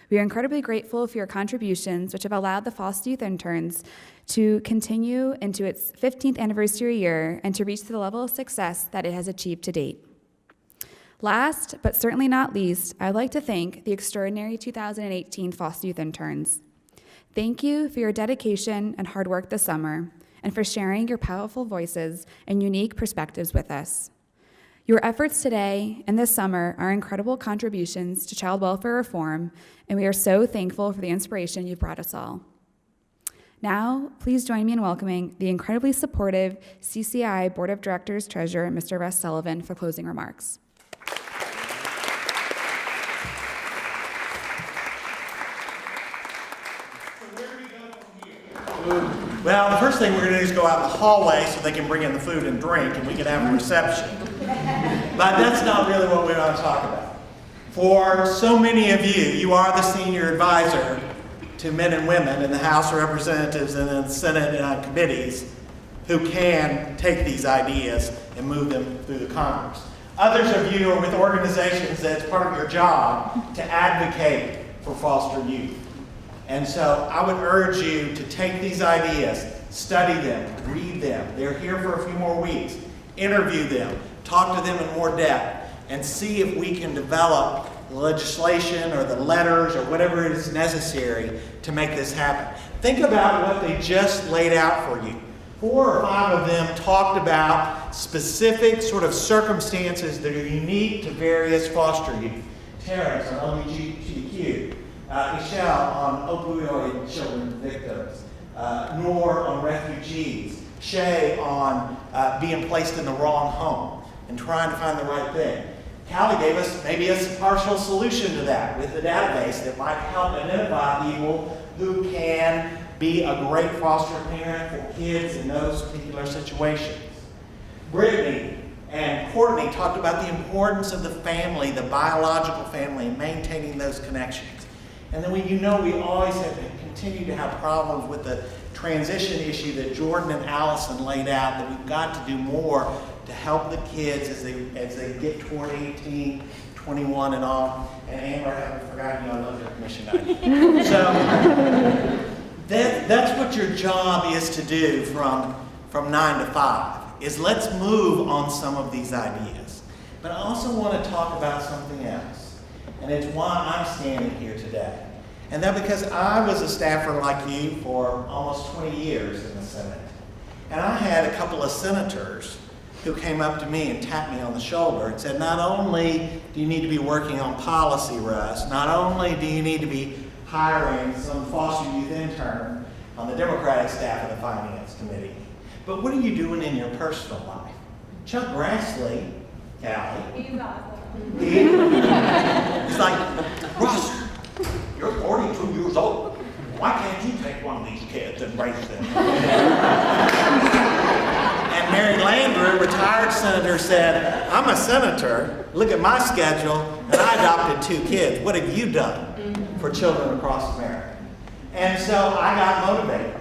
Speaker 1: We are incredibly grateful for your contributions, which have allowed the foster youth interns to continue into its 15th anniversary year and to reach the level of success that it has achieved to date. Last, but certainly not least, I'd like to thank the extraordinary 2018 foster youth interns. Thank you for your dedication and hard work this summer, and for sharing your powerful voices and unique perspectives with us. Your efforts today and this summer are incredible contributions to child welfare reform, and we are so thankful for the inspiration you've brought us all. Now, please join me in welcoming the incredibly supportive CCAI Board of Directors Treasurer, Mr. Russ Sullivan, for closing remarks.
Speaker 17: Well, the first thing we're going to do is go out in the hallway so they can bring in the food and drink and we can have a reception. But that's not really what we want to talk about. For so many of you, you are the senior advisor to men and women in the House of Representatives and in the Senate and on committees who can take these ideas and move them through the Congress. Others of you are with organizations that it's part of your job to advocate for foster youth. And so I would urge you to take these ideas, study them, read them. They're here for a few more weeks. Interview them, talk to them in more depth, and see if we can develop the legislation or the letters or whatever is necessary to make this happen. Think about what they just laid out for you. 4 or 5 of them talked about specific sort of circumstances that are unique to various foster youth. Terrence on LGBTQ. Ixchel on opioid children victims, Noor on refugees, Shay on being placed in the wrong home and trying to find the right thing. Callie gave us maybe a partial solution to that with the database that might help identify people who can be a great foster parent for kids in those particular situations. Brittney and Cortney talked about the importance of the family, the biological family, and maintaining those connections. And then we always have continued to have problems with the transition issue that Jordan and Alison laid out, that we've got to do more to help the kids as they get toward 18, 21 and on. And Amber, I haven't forgotten you, I love your commission idea. So that's what your job is to do from 9 to 5, is let's move on some of these ideas. But I also want to talk about something else. And it's why I'm standing here today. And that's because I was a staffer like you for almost 20 years in the Senate. And I had a couple of senators who came up to me and tapped me on the shoulder and said, not only do you need to be working on policy, Russ, not only do you need to be hiring some foster youth intern on the Democratic staff of the Finance Committee, but what are you doing in your personal life? Chuck Grassley, Callie, he's like, Russ, you're 42 years old. Why can't you take one of these kids and raise them? And Mary Landrieu, retired senator, said, I'm a senator, look at my schedule, and I adopted 2 kids. What have you done for children across America? And so I got motivated.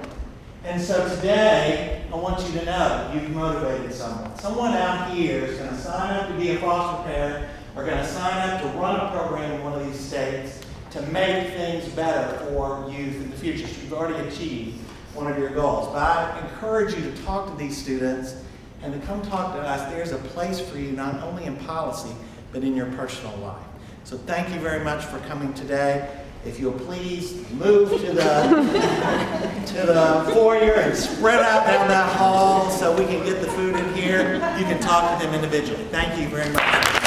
Speaker 17: And so today, I want you to know you've motivated someone. Someone out here is going to sign up to be a foster parent or going to sign up to run a program in one of these states to make things better for youth in the future. So you've already achieved one of your goals. But I encourage you to talk to these students and to come talk to us. There's a place for you not only in policy, but in your personal life. So thank you very much for coming today. If you'll please move to the foyer and spread out down that hall so we can get the food in here. You can talk to them individually. Thank you very much.